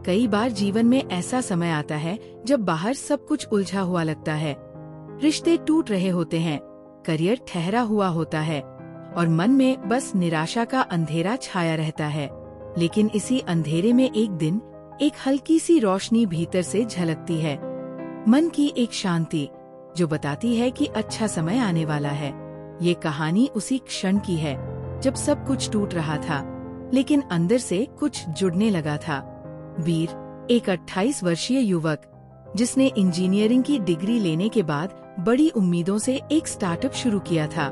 कई बार जीवन में ऐसा समय आता है जब बाहर सब कुछ उलझा हुआ लगता है। रिश्ते टूट रहे होते हैं, करियर ठहरा हुआ होता है और मन में बस निराशा का अंधेरा छाया रहता है। लेकिन इसी अंधेरे में एक दिन एक हल्की सी रोशनी भीतर से झलकती है, मन की एक शांति जो बताती है कि अच्छा समय आने वाला है। ये कहानी उसी क्षण की है जब सब कुछ टूट रहा था, लेकिन अंदर से कुछ जुड़ने लगा था। वीर, एक 28 वर्षीय युवक जिसने इंजीनियरिंग की डिग्री लेने के बाद बड़ी उम्मीदों से एक स्टार्टअप शुरू किया था।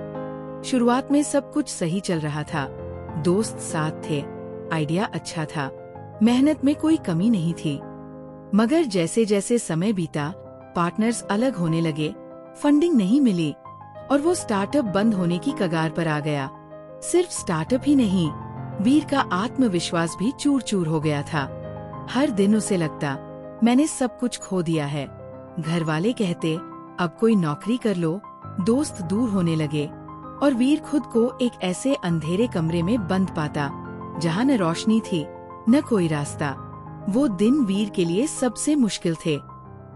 शुरुआत में सब कुछ सही चल रहा था, दोस्त साथ थे, आइडिया अच्छा था, मेहनत में कोई कमी नहीं थी। मगर जैसे जैसे समय बीता, पार्टनर्स अलग होने लगे, फंडिंग नहीं मिली और वो स्टार्टअप बंद होने की कगार पर आ गया। सिर्फ स्टार्टअप ही नहीं, वीर का आत्मविश्वास भी चूर चूर हो गया था। हर दिन उसे लगता, मैंने सब कुछ खो दिया है। घर वाले कहते, अब कोई नौकरी कर लो, दोस्त दूर होने लगे और वीर खुद को एक ऐसे अंधेरे कमरे में बंद पाता जहाँ न रोशनी थी न कोई रास्ता। वो दिन वीर के लिए सबसे मुश्किल थे।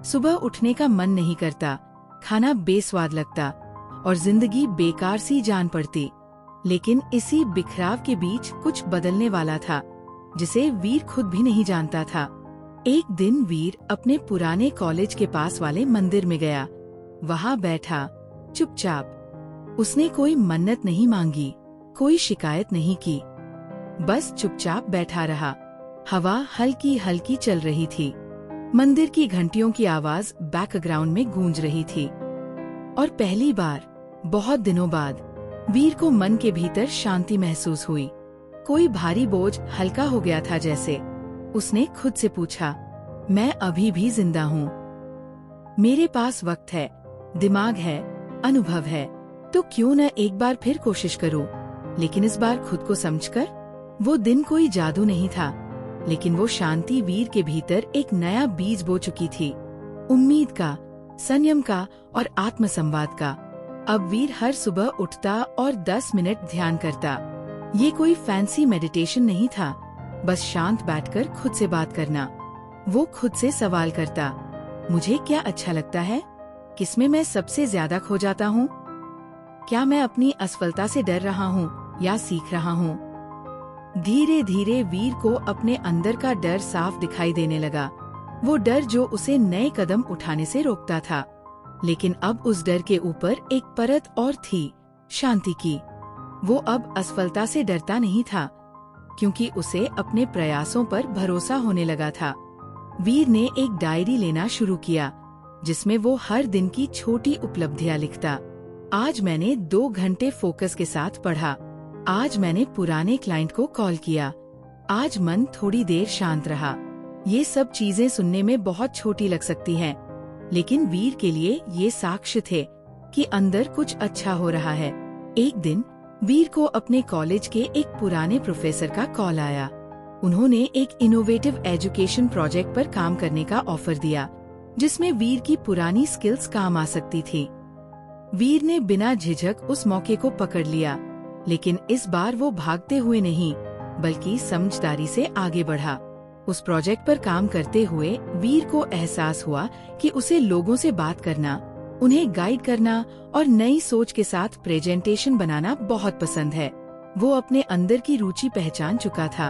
सुबह उठने का मन नहीं करता, खाना बेस्वाद लगता और जिंदगी बेकार सी जान पड़ती। लेकिन इसी बिखराव के बीच कुछ बदलने वाला था, जिसे वीर खुद भी नहीं जानता था। एक दिन वीर अपने पुराने कॉलेज के पास वाले मंदिर में गया। वहाँ बैठा चुपचाप। उसने कोई मन्नत नहीं मांगी, कोई शिकायत नहीं की, बस चुपचाप बैठा रहा। हवा हल्की हल्की चल रही थी, मंदिर की घंटियों की आवाज बैकग्राउंड में गूंज रही थी। और पहली बार बहुत दिनों बाद वीर को मन के भीतर शांति महसूस हुई। कोई भारी बोझ हल्का हो गया था जैसे। उसने खुद से पूछा, मैं अभी भी जिंदा हूँ, मेरे पास वक्त है, दिमाग है, अनुभव है, तो क्यों न एक बार फिर कोशिश करूं। लेकिन इस बार खुद को समझकर। वो दिन कोई जादू नहीं था, लेकिन वो शांति वीर के भीतर एक नया बीज बो चुकी थी, उम्मीद का, संयम का और आत्मसंवाद का। अब वीर हर सुबह उठता और 10 मिनट ध्यान करता। ये कोई फैंसी मेडिटेशन नहीं था, बस शांत बैठकर खुद से बात करना। वो खुद से सवाल करता, मुझे क्या अच्छा लगता है, किसमें मैं सबसे ज्यादा खो जाता हूँ, क्या मैं अपनी असफलता से डर रहा हूँ या सीख रहा हूँ। धीरे धीरे वीर को अपने अंदर का डर साफ दिखाई देने लगा, वो डर जो उसे नए कदम उठाने से रोकता था। लेकिन अब उस डर के ऊपर एक परत और थी, शांति की। वो अब असफलता से डरता नहीं था, क्योंकि उसे अपने प्रयासों पर भरोसा होने लगा था। वीर ने एक डायरी लेना शुरू किया, जिसमें वो हर दिन की छोटी उपलब्धियां लिखता। आज मैंने 2 घंटे फोकस के साथ पढ़ा, आज मैंने पुराने क्लाइंट को कॉल किया, आज मन थोड़ी देर शांत रहा। ये सब चीजें सुनने में बहुत छोटी लग सकती हैं, लेकिन वीर के लिए ये साक्ष्य थे कि अंदर कुछ अच्छा हो रहा है। एक दिन वीर को अपने कॉलेज के एक पुराने प्रोफेसर का कॉल आया। उन्होंने एक इनोवेटिव एजुकेशन प्रोजेक्ट पर काम करने का ऑफर दिया, जिसमें वीर की पुरानी स्किल्स काम आ सकती थी। वीर ने बिना झिझक उस मौके को पकड़ लिया, लेकिन इस बार वो भागते हुए नहीं, बल्कि समझदारी से आगे बढ़ा। उस प्रोजेक्ट पर काम करते हुए वीर को एहसास हुआ कि उसे लोगों से बात करना, उन्हें गाइड करना और नई सोच के साथ प्रेजेंटेशन बनाना बहुत पसंद है। वो अपने अंदर की रुचि पहचान चुका था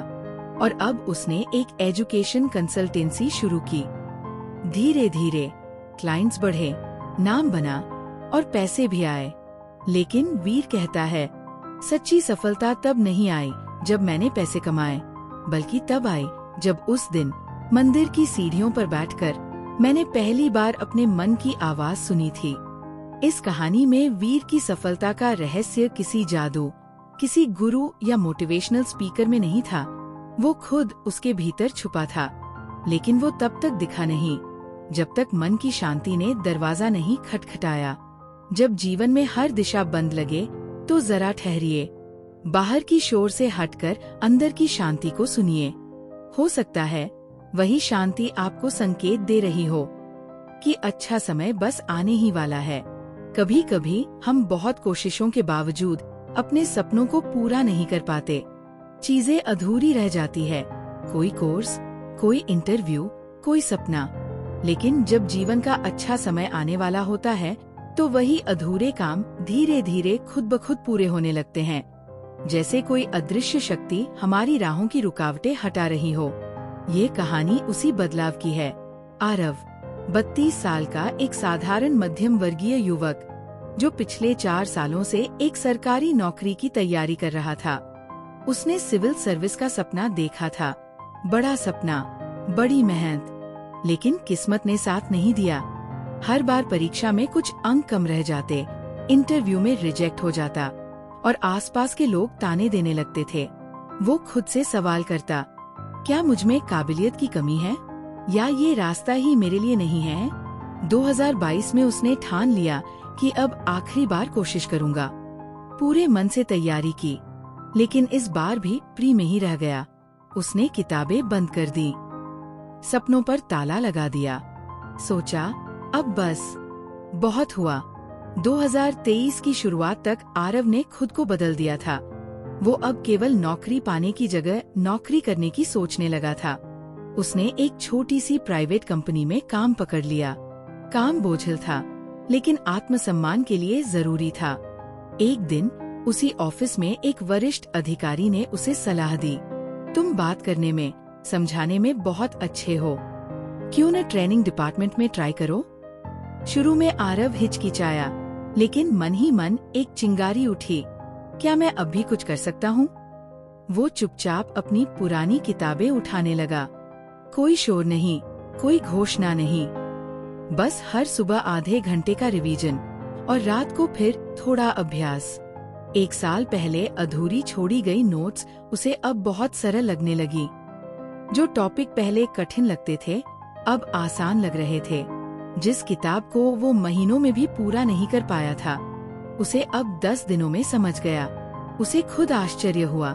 और अब उसने एक एजुकेशन कंसल्टेंसी शुरू की। धीरे धीरे क्लाइंट्स बढ़े, नाम बना और पैसे भी आए। लेकिन वीर कहता है, सच्ची सफलता तब नहीं आई जब मैंने पैसे कमाए, बल्कि तब आई जब उस दिन मंदिर की सीढ़ियों पर बैठकर मैंने पहली बार अपने मन की आवाज सुनी थी। इस कहानी में वीर की सफलता का रहस्य किसी जादू, किसी गुरु या मोटिवेशनल स्पीकर में नहीं था, वो खुद उसके भीतर छुपा था। लेकिन वो तब तक दिखा नहीं जब तक मन की शांति ने दरवाजा नहीं खटखटाया। जब जीवन में हर दिशा बंद लगे तो जरा ठहरिए, बाहर की शोर से हटकर अंदर की शांति को सुनिए। हो सकता है वही शांति आपको संकेत दे रही हो कि अच्छा समय बस आने ही वाला है। कभी कभी हम बहुत कोशिशों के बावजूद अपने सपनों को पूरा नहीं कर पाते, चीजें अधूरी रह जाती है, कोई कोर्स, कोई इंटरव्यू, कोई सपना। लेकिन जब जीवन का अच्छा समय आने वाला होता है तो वही अधूरे काम धीरे धीरे खुद ब खुद पूरे होने लगते हैं, जैसे कोई अदृश्य शक्ति हमारी राहों की रुकावटें हटा रही हो। ये कहानी उसी बदलाव की है। आरव 32 साल का एक साधारण मध्यम वर्गीय युवक जो पिछले 4 सालों से एक सरकारी नौकरी की तैयारी कर रहा था। उसने सिविल सर्विस का सपना देखा था, बड़ा सपना, बड़ी मेहनत। लेकिन किस्मत ने साथ नहीं दिया। हर बार परीक्षा में कुछ अंक कम रह जाते, इंटरव्यू में रिजेक्ट हो जाता और आसपास के लोग ताने देने लगते थे। वो खुद से सवाल करता, क्या मुझमें काबिलियत की कमी है या ये रास्ता ही मेरे लिए नहीं है? 2022 में उसने ठान लिया कि अब आखिरी बार कोशिश करूंगा। पूरे मन से तैयारी की, लेकिन इस बार भी प्री में ही रह गया। उसने किताबें बंद कर दी, सपनों पर ताला लगा दिया। सोचा अब बस, बहुत हुआ। 2023 की शुरुआत तक आरव ने खुद को बदल दिया था। वो अब केवल नौकरी पाने की जगह नौकरी करने की सोचने लगा था। उसने एक छोटी सी प्राइवेट कंपनी में काम पकड़ लिया। काम बोझिल था, लेकिन आत्मसम्मान के लिए जरूरी था। एक दिन उसी ऑफिस में एक वरिष्ठ अधिकारी ने उसे सलाह दी, तुम बात करने में, समझाने में बहुत अच्छे हो, क्यों न ट्रेनिंग डिपार्टमेंट में ट्राई करो? शुरू में आरव हिचकिचाया, लेकिन मन ही मन एक चिंगारी उठी, क्या मैं अब भी कुछ कर सकता हूँ? वो चुपचाप अपनी पुरानी किताबें उठाने लगा। कोई शोर नहीं, कोई घोषणा नहीं, बस हर सुबह आधे घंटे का रिवीजन और रात को फिर थोड़ा अभ्यास। 1 साल पहले अधूरी छोड़ी गई नोट्स उसे अब बहुत सरल लगने लगी। जो टॉपिक पहले कठिन लगते थे अब आसान लग रहे थे। जिस किताब को वो महीनों में भी पूरा नहीं कर पाया था, उसे अब 10 दिनों में समझ गया। उसे खुद आश्चर्य हुआ,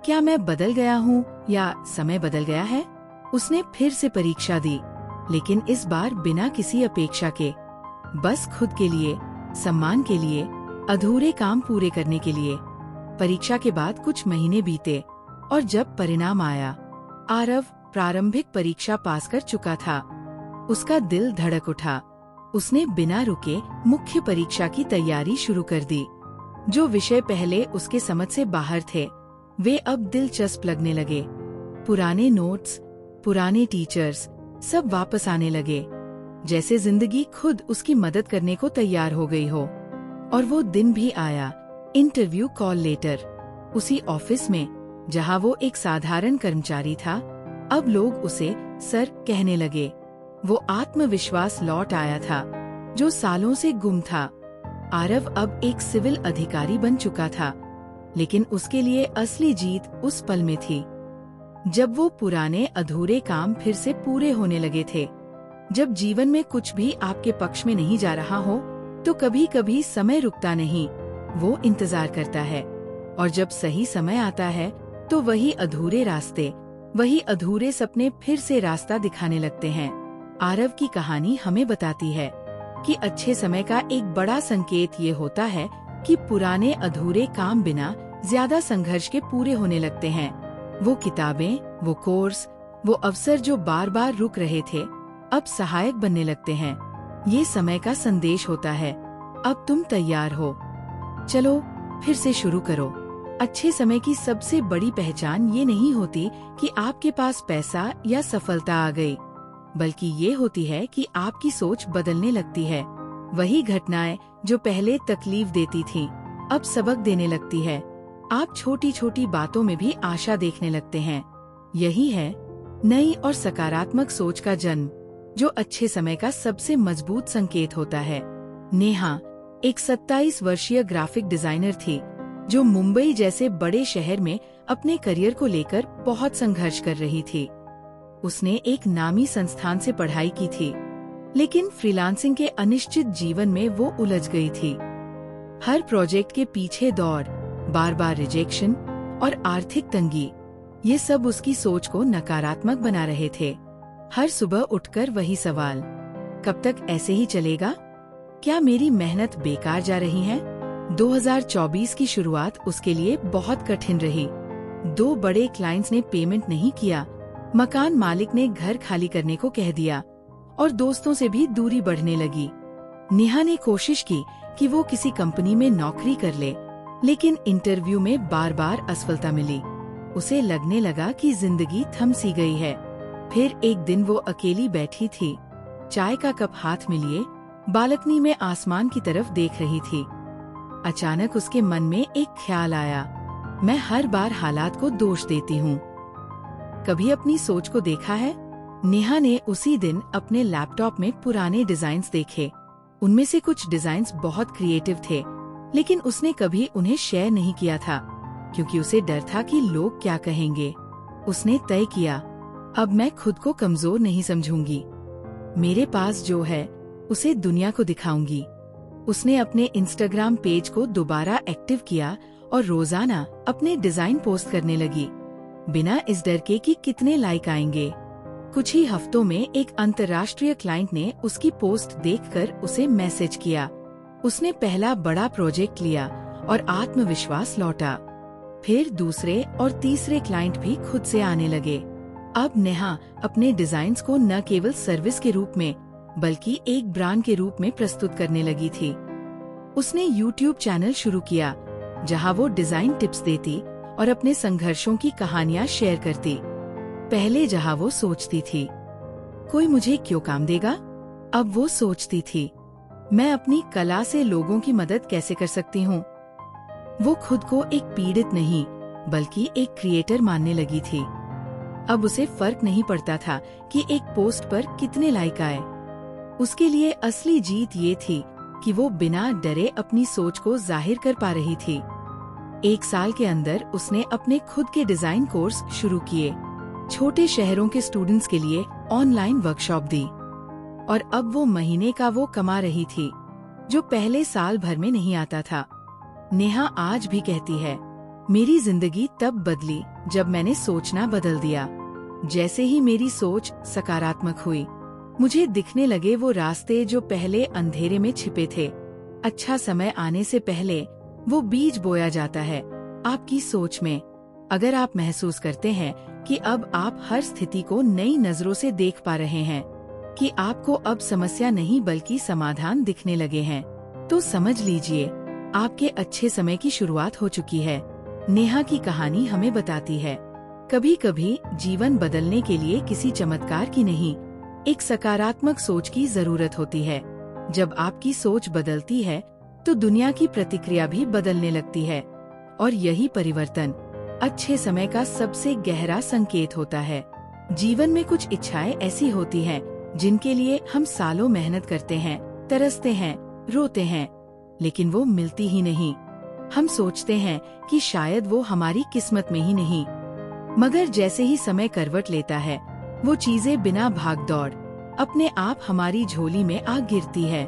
क्या मैं बदल गया हूँ या समय बदल गया है? उसने फिर से परीक्षा दी, लेकिन इस बार बिना किसी अपेक्षा के, बस खुद के लिए, सम्मान के लिए, अधूरे काम पूरे करने के लिए। परीक्षा के बाद कुछ महीने बीते और जब परिणाम आया, आरव प्रारंभिक परीक्षा पास कर चुका था। उसका दिल धड़क उठा। उसने बिना रुके मुख्य परीक्षा की तैयारी शुरू कर दी। जो विषय पहले उसके समझ से बाहर थे, वे अब दिलचस्प लगने लगे। पुराने नोट्स, पुराने टीचर्स, सब वापस आने लगे, जैसे जिंदगी खुद उसकी मदद करने को तैयार हो गई हो। और वो दिन भी आया, इंटरव्यू कॉल लेटर। उसी ऑफिस में जहां वो एक साधारण कर्मचारी था, अब लोग उसे सर कहने लगे। वो आत्मविश्वास लौट आया था जो सालों से गुम था। आरव अब एक सिविल अधिकारी बन चुका था, लेकिन उसके लिए असली जीत उस पल में थी जब वो पुराने अधूरे काम फिर से पूरे होने लगे थे। जब जीवन में कुछ भी आपके पक्ष में नहीं जा रहा हो, तो कभी कभी समय रुकता नहीं, वो इंतजार करता है। और जब सही समय आता है, तो वही अधूरे रास्ते, वही अधूरे सपने फिर से रास्ता दिखाने लगते हैं। आरव की कहानी हमें बताती है कि अच्छे समय का एक बड़ा संकेत ये होता है कि पुराने अधूरे काम बिना ज्यादा संघर्ष के पूरे होने लगते हैं। वो किताबें, वो कोर्स, वो अवसर जो बार बार रुक रहे थे, अब सहायक बनने लगते हैं। ये समय का संदेश होता है, अब तुम तैयार हो, चलो फिर से शुरू करो। अच्छे समय की सबसे बड़ी पहचान ये नहीं होती कि आपके पास पैसा या सफलता आ गई, बल्कि ये होती है कि आपकी सोच बदलने लगती है। वही घटनाएं जो पहले तकलीफ देती थीं, अब सबक देने लगती है। आप छोटी छोटी बातों में भी आशा देखने लगते हैं। यही है नई और सकारात्मक सोच का जन्म, जो अच्छे समय का सबसे मजबूत संकेत होता है। नेहा एक 27 वर्षीय ग्राफिक डिजाइनर थी, जो मुंबई जैसे बड़े शहर में अपने करियर को लेकर बहुत संघर्ष कर रही थी। उसने एक नामी संस्थान से पढ़ाई की थी, लेकिन फ्रीलांसिंग के अनिश्चित जीवन में वो उलझ गई थी। हर प्रोजेक्ट के पीछे दौड़, बार बार रिजेक्शन और आर्थिक तंगी, ये सब उसकी सोच को नकारात्मक बना रहे थे। हर सुबह उठकर वही सवाल, कब तक ऐसे ही चलेगा? क्या मेरी मेहनत बेकार जा रही है? 2024 की शुरुआत उसके लिए बहुत कठिन रही। 2 बड़े क्लाइंट्स ने पेमेंट नहीं किया मकान मालिक ने घर खाली करने को कह दिया और दोस्तों से भी दूरी बढ़ने लगी। नेहा ने कोशिश की कि वो किसी कंपनी में नौकरी कर ले, लेकिन इंटरव्यू में बार बार असफलता मिली। उसे लगने लगा कि जिंदगी थम सी गई है। फिर एक दिन वो अकेली बैठी थी, चाय का कप हाथ में लिए बालकनी में आसमान की तरफ देख रही थी। अचानक उसके मन में एक ख्याल आया, मैं हर बार हालात को दोष देती हूँ। कभी अपनी सोच को देखा है? नेहा ने उसी दिन अपने लैपटॉप में पुराने डिजाइन्स देखे। उनमें से कुछ डिजाइन्स बहुत क्रिएटिव थे, लेकिन उसने कभी उन्हें शेयर नहीं किया था, क्योंकि उसे डर था कि लोग क्या कहेंगे। उसने तय किया, अब मैं खुद को कमजोर नहीं समझूंगी। मेरे पास जो है उसे दुनिया को दिखाऊंगी। उसने अपने इंस्टाग्राम पेज को दोबारा एक्टिव किया और रोजाना अपने डिजाइन पोस्ट करने लगी, बिना इस डर के कि कितने लाइक आएंगे। कुछ ही हफ्तों में एक अंतर्राष्ट्रीय क्लाइंट ने उसकी पोस्ट देखकर उसे मैसेज किया। उसने पहला बड़ा प्रोजेक्ट लिया और आत्मविश्वास लौटा। फिर दूसरे और तीसरे क्लाइंट भी खुद से आने लगे। अब नेहा अपने डिजाइन्स को न केवल सर्विस के रूप में बल्कि एक ब्रांड के रूप में प्रस्तुत करने लगी थी। उसने YouTube चैनल शुरू किया, जहां वो डिजाइन टिप्स देती और अपने संघर्षों की कहानियां शेयर करती। पहले जहां वो सोचती थी, कोई मुझे क्यों काम देगा, अब वो सोचती थी, मैं अपनी कला से लोगों की मदद कैसे कर सकती हूँ। वो खुद को एक पीड़ित नहीं बल्कि एक क्रिएटर मानने लगी थी। अब उसे फर्क नहीं पड़ता था कि एक पोस्ट पर कितने लाइक आए। उसके लिए असली जीत ये थी कि वो बिना डरे अपनी सोच को जाहिर कर पा रही थी। 1 साल के अंदर उसने अपने खुद के डिजाइन कोर्स शुरू किए, छोटे शहरों के स्टूडेंट्स के लिए ऑनलाइन वर्कशॉप दी, और अब वो महीने का वो कमा रही थी जो पहले साल भर में नहीं आता था। नेहा आज भी कहती है, मेरी जिंदगी तब बदली जब मैंने सोचना बदल दिया। जैसे ही मेरी सोच सकारात्मक हुई, मुझे दिखने लगे वो रास्ते जो पहले अंधेरे में छिपे थे। अच्छा समय आने से पहले वो बीज बोया जाता है आपकी सोच में। अगर आप महसूस करते हैं कि अब आप हर स्थिति को नई नजरों से देख पा रहे हैं, कि आपको अब समस्या नहीं बल्कि समाधान दिखने लगे हैं, तो समझ लीजिए आपके अच्छे समय की शुरुआत हो चुकी है। नेहा की कहानी हमें बताती है, कभी कभी जीवन बदलने के लिए किसी चमत्कार की नहीं, एक सकारात्मक सोच की जरूरत होती है। जब आपकी सोच बदलती है तो दुनिया की प्रतिक्रिया भी बदलने लगती है, और यही परिवर्तन अच्छे समय का सबसे गहरा संकेत होता है। जीवन में कुछ इच्छाएं ऐसी होती हैं जिनके लिए हम सालों मेहनत करते हैं, तरसते हैं, रोते हैं, लेकिन वो मिलती ही नहीं। हम सोचते हैं कि शायद वो हमारी किस्मत में ही नहीं, मगर जैसे ही समय करवट लेता है, वो चीजें बिना भाग-दौड़ अपने आप हमारी झोली में आ गिरती है।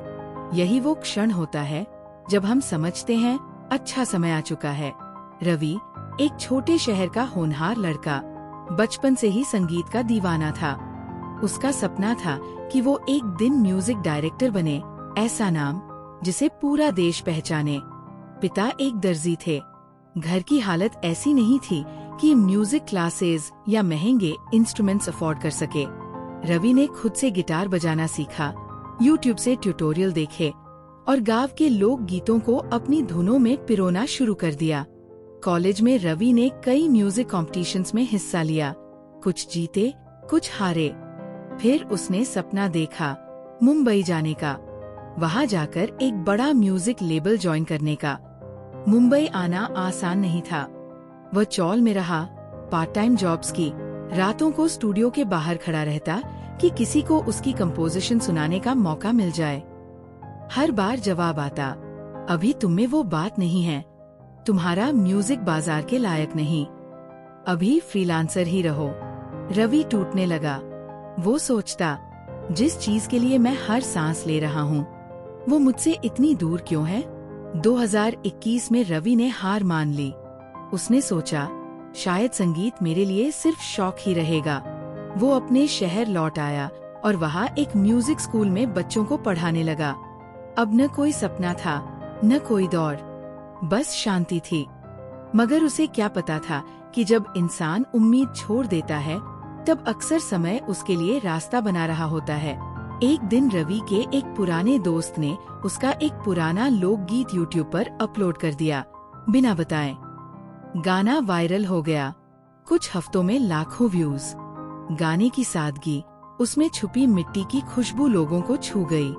यही वो क्षण होता है जब हम समझते हैं अच्छा समय आ चुका है। रवि एक छोटे शहर का होनहार लड़का, बचपन से ही संगीत का दीवाना था। उसका सपना था कि वो एक दिन म्यूजिक डायरेक्टर बने, ऐसा नाम जिसे पूरा देश पहचाने। पिता एक दर्जी थे। घर की हालत ऐसी नहीं थी कि म्यूजिक क्लासेस या महंगे इंस्ट्रूमेंट्स अफोर्ड कर सके। रवि ने खुद से गिटार बजाना सीखा, YouTube से ट्यूटोरियल देखे और गांव के लोक गीतों को अपनी धुनों में पिरोना शुरू कर दिया। कॉलेज में रवि ने कई म्यूजिक कॉम्पिटिशन्स में हिस्सा लिया, कुछ जीते, कुछ हारे। फिर उसने सपना देखा मुंबई जाने का, वहां जाकर एक बड़ा म्यूजिक लेबल ज्वाइन करने का। मुंबई आना आसान नहीं था। वह चौल में रहा, पार्ट टाइम जॉब्स की, रातों को स्टूडियो के बाहर खड़ा रहता कि किसी को उसकी कंपोजिशन सुनाने का मौका मिल जाए। हर बार जवाब आता, अभी तुम में वो बात नहीं है, तुम्हारा म्यूजिक बाजार के लायक नहीं, अभी फ्रीलांसर ही रहो। रवि टूटने लगा। वो सोचता, जिस चीज के लिए मैं हर सांस ले रहा हूँ, वो मुझसे इतनी दूर क्यों है। 2021 में रवि ने हार मान ली। उसने सोचा, शायद संगीत मेरे लिए सिर्फ शौक ही रहेगा। वो अपने शहर लौट आया और वहाँ एक म्यूजिक स्कूल में बच्चों को पढ़ाने लगा। अब न कोई सपना था, न कोई दौड़, बस शांति थी। मगर उसे क्या पता था कि जब इंसान उम्मीद छोड़ देता है तब अक्सर समय उसके लिए रास्ता बना रहा होता है। एक दिन रवि के एक पुराने दोस्त ने उसका एक पुराना लोकगीत यूट्यूब पर अपलोड कर दिया, बिना बताए। गाना वायरल हो गया, कुछ हफ्तों में लाखों व्यूज। गाने की सादगी, उसमें छुपी मिट्टी की खुशबू लोगों को छू गई।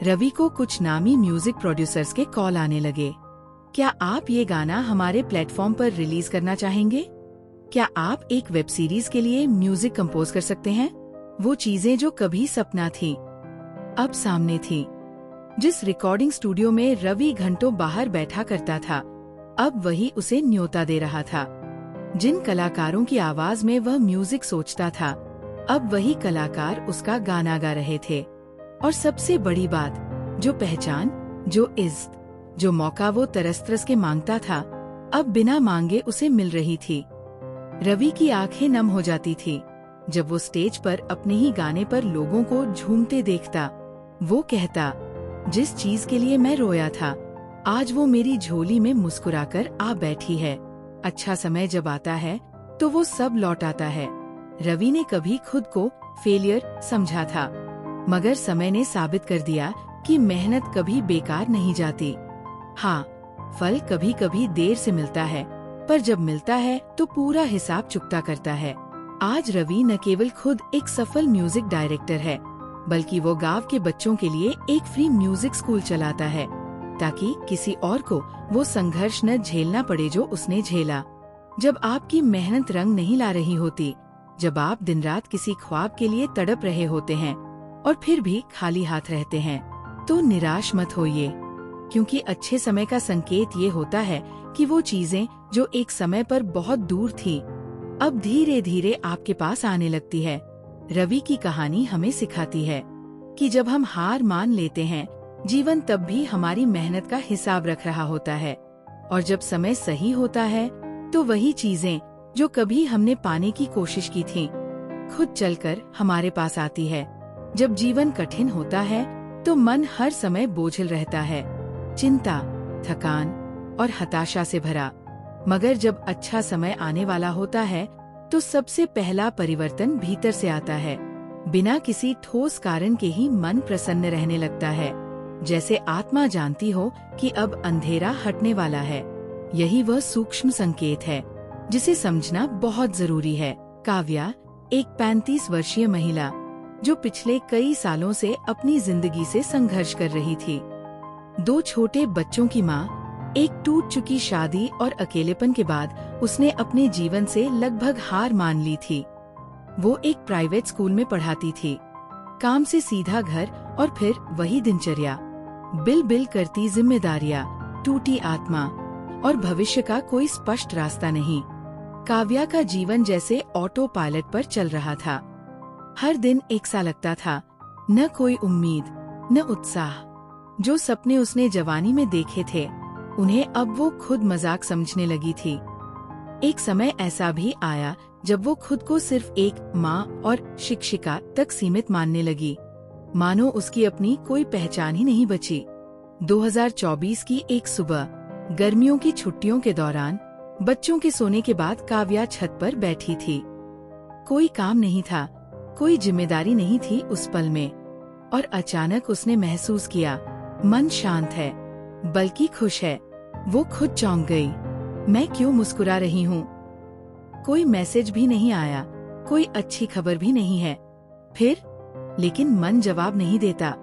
रवि को कुछ नामी म्यूजिक प्रोड्यूसर्स के कॉल आने लगे। क्या आप ये गाना हमारे प्लेटफॉर्म पर रिलीज करना चाहेंगे? क्या आप एक वेब सीरीज के लिए म्यूजिक कंपोज कर सकते हैं? वो चीजें जो कभी सपना थी, अब सामने थी। जिस रिकॉर्डिंग स्टूडियो में रवि घंटों बाहर बैठा करता था, अब वही उसे न्योता दे रहा था। जिन कलाकारों की आवाज में वह म्यूजिक सोचता था, अब वही कलाकार उसका गाना गा रहे थे। और सबसे बड़ी बात, जो पहचान, जो इज्जत, जो मौका वो तरस के मांगता था, अब बिना मांगे उसे मिल रही थी। रवि की आंखें नम हो जाती थी जब वो स्टेज पर अपने ही गाने पर लोगों को झूमते देखता। वो कहता, जिस चीज के लिए मैं रोया था, आज वो मेरी झोली में मुस्कुराकर आ बैठी है। अच्छा समय जब आता है तो वो सब लौट आता है। रवि ने कभी खुद को फेलियर समझा था, मगर समय ने साबित कर दिया कि मेहनत कभी बेकार नहीं जाती। हाँ, फल कभी कभी देर से मिलता है, पर जब मिलता है तो पूरा हिसाब चुकता करता है। आज रवि न केवल खुद एक सफल म्यूजिक डायरेक्टर है, बल्कि वो गांव के बच्चों के लिए एक फ्री म्यूजिक स्कूल चलाता है, ताकि किसी और को वो संघर्ष न झेलना पड़े जो उसने झेला। जब आपकी मेहनत रंग नहीं ला रही होती, जब आप दिन रात किसी ख्वाब के लिए तड़प रहे होते हैं और फिर भी खाली हाथ रहते हैं, तो निराश मत होइए, क्योंकि अच्छे समय का संकेत ये होता है कि वो चीजें जो एक समय पर बहुत दूर थी, अब धीरे धीरे आपके पास आने लगती है। रवि की कहानी हमें सिखाती है कि जब हम हार मान लेते हैं, जीवन तब भी हमारी मेहनत का हिसाब रख रहा होता है। और जब समय सही होता है, तो वही चीजें जो कभी हमने पाने की कोशिश की थी, खुद चलकर हमारे पास आती है। जब जीवन कठिन होता है, तो मन हर समय बोझिल रहता है, चिंता, थकान और हताशा से भरा। मगर जब अच्छा समय आने वाला होता है, तो सबसे पहला परिवर्तन भीतर से आता है। बिना किसी ठोस कारण के ही मन प्रसन्न रहने लगता है, जैसे आत्मा जानती हो कि अब अंधेरा हटने वाला है। यही वह सूक्ष्म संकेत है जिसे समझना बहुत जरूरी है। काव्या, एक 35 वर्षीय महिला, जो पिछले कई सालों से अपनी जिंदगी से संघर्ष कर रही थी। 2 छोटे बच्चों की माँ, एक टूट चुकी शादी और अकेलेपन के बाद उसने अपने जीवन से लगभग हार मान ली थी। वो एक प्राइवेट स्कूल में पढ़ाती थी, काम से सीधा घर और फिर वही दिनचर्या, बिल बिल करती जिम्मेदारियाँ, टूटी आत्मा और भविष्य का कोई स्पष्ट रास्ता नहीं। काव्या का जीवन जैसे ऑटो पायलट पर चल रहा था। हर दिन एक सा लगता था, न कोई उम्मीद, न उत्साह। जो सपने उसने जवानी में देखे थे, उन्हें अब वो खुद मजाक समझने लगी थी। एक समय ऐसा भी आया जब वो खुद को सिर्फ एक माँ और शिक्षिका तक सीमित मानने लगी, मानो उसकी अपनी कोई पहचान ही नहीं बची। 2024 की एक सुबह, गर्मियों की छुट्टियों के दौरान, बच्चों के सोने के बाद काव्या छत पर बैठी थी। कोई काम नहीं था, कोई जिम्मेदारी नहीं थी उस पल में, और अचानक उसने महसूस किया, मन शांत है, बल्कि खुश है। वो खुद चौंक गई, मैं क्यों मुस्कुरा रही हूँ? कोई मैसेज भी नहीं आया, कोई अच्छी खबर भी नहीं है। फिर लेकिन मन जवाब नहीं देता,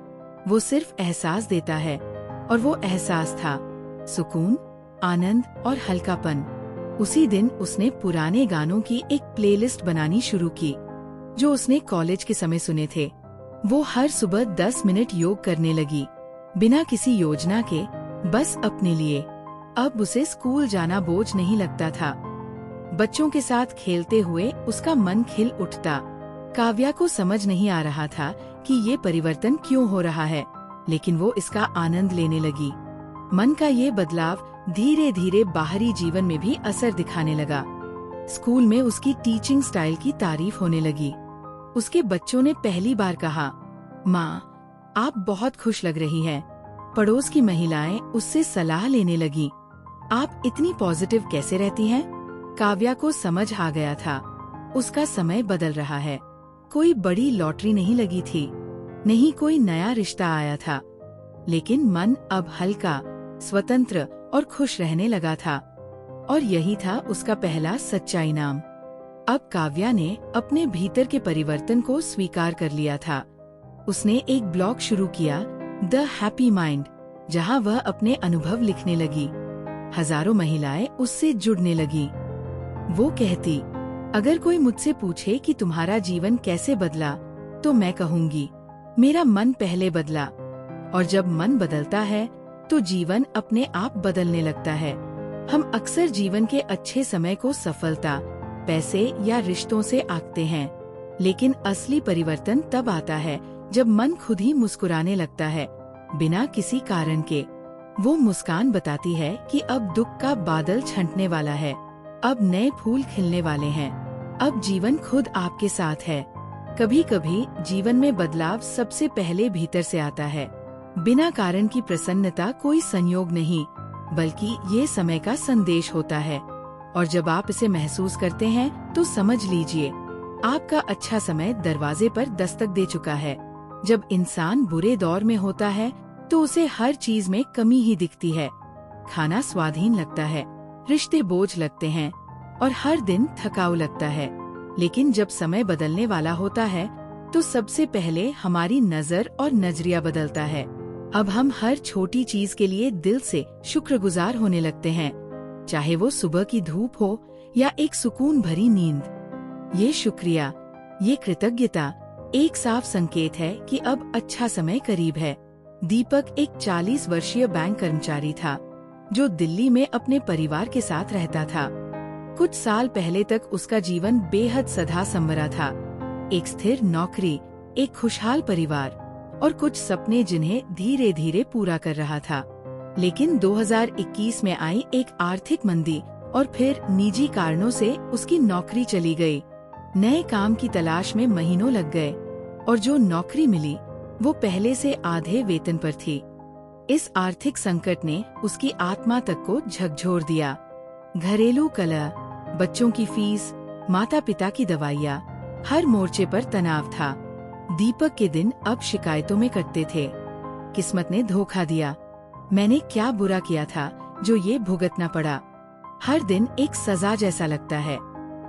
वो सिर्फ एहसास देता है, और वो एहसास था सुकून, आनंद और हल्कापन। उसी दिन उसने पुराने गानों की एक प्लेलिस्ट बनानी शुरू की, जो उसने कॉलेज के समय सुने थे। वो हर सुबह 10 मिनट योग करने लगी, बिना किसी योजना के, बस अपने लिए। अब उसे स्कूल जाना बोझ नहीं लगता था। बच्चों के साथ खेलते हुए उसका मन खिल उठता। काव्या को समझ नहीं आ रहा था कि ये परिवर्तन क्यों हो रहा है, लेकिन वो इसका आनंद लेने लगी। मन का ये बदलाव धीरे धीरे बाहरी जीवन में भी असर दिखाने लगा। स्कूल में उसकी टीचिंग स्टाइल की तारीफ होने लगी। उसके बच्चों ने पहली बार कहा, माँ, आप बहुत खुश लग रही हैं। पड़ोस की महिलाएं उससे सलाह लेने लगी, आप इतनी पॉजिटिव कैसे रहती हैं? काव्या को समझ आ गया था, उसका समय बदल रहा है। कोई बड़ी लॉटरी नहीं लगी थी, नहीं कोई नया रिश्ता आया था, लेकिन मन अब हल्का, स्वतंत्र और खुश रहने लगा था। और यही था उसका पहला सच्चा इनाम। अब काव्या ने अपने भीतर के परिवर्तन को स्वीकार कर लिया था। उसने एक ब्लॉग शुरू किया, द हैप्पी माइंड, जहां वह अपने अनुभव लिखने लगी। हजारों महिलाएं उससे जुड़ने लगी। वो कहती, अगर कोई मुझसे पूछे कि तुम्हारा जीवन कैसे बदला, तो मैं कहूंगी, मेरा मन पहले बदला। और जब मन बदलता है तो जीवन अपने आप बदलने लगता है। हम अक्सर जीवन के अच्छे समय को सफलता, पैसे या रिश्तों से आंकते हैं, लेकिन असली परिवर्तन तब आता है जब मन खुद ही मुस्कुराने लगता है, बिना किसी कारण के। वो मुस्कान बताती है कि अब दुख का बादल छंटने वाला है, अब नए फूल खिलने वाले हैं, अब जीवन खुद आपके साथ है। कभी कभी जीवन में बदलाव सबसे पहले भीतर से आता है। बिना कारण की प्रसन्नता कोई संयोग नहीं, बल्कि ये समय का संदेश होता है। और जब आप इसे महसूस करते हैं तो समझ लीजिए, आपका अच्छा समय दरवाजे पर दस्तक दे चुका है। जब इंसान बुरे दौर में होता है तो उसे हर चीज में कमी ही दिखती है। खाना स्वादहीन लगता है, रिश्ते बोझ लगते हैं और हर दिन थकाऊ लगता है। लेकिन जब समय बदलने वाला होता है तो सबसे पहले हमारी नजर और नजरिया बदलता है। अब हम हर छोटी चीज के लिए दिल से शुक्रगुजार होने लगते हैं, चाहे वो सुबह की धूप हो या एक सुकून भरी नींद। ये शुक्रिया, ये कृतज्ञता एक साफ संकेत है कि अब अच्छा समय करीब है। दीपक एक 40 वर्षीय बैंक कर्मचारी था, जो दिल्ली में अपने परिवार के साथ रहता था। कुछ साल पहले तक उसका जीवन बेहद सधा संवरा था। एक स्थिर नौकरी, एक खुशहाल परिवार और कुछ सपने जिन्हें धीरे धीरे पूरा कर रहा था। लेकिन 2021 में आई एक आर्थिक मंदी और फिर निजी कारणों से उसकी नौकरी चली गई। नए काम की तलाश में महीनों लग गए और जो नौकरी मिली वो पहले से आधे वेतन पर थी। इस आर्थिक संकट ने उसकी आत्मा तक को झकझोर दिया। घरेलू कलह, बच्चों की फीस, माता पिता की दवाइयाँ, हर मोर्चे पर तनाव था। दीपक के दिन अब शिकायतों में कटते थे। किस्मत ने धोखा दिया, मैंने क्या बुरा किया था जो ये भुगतना पड़ा। हर दिन एक सजा जैसा लगता है।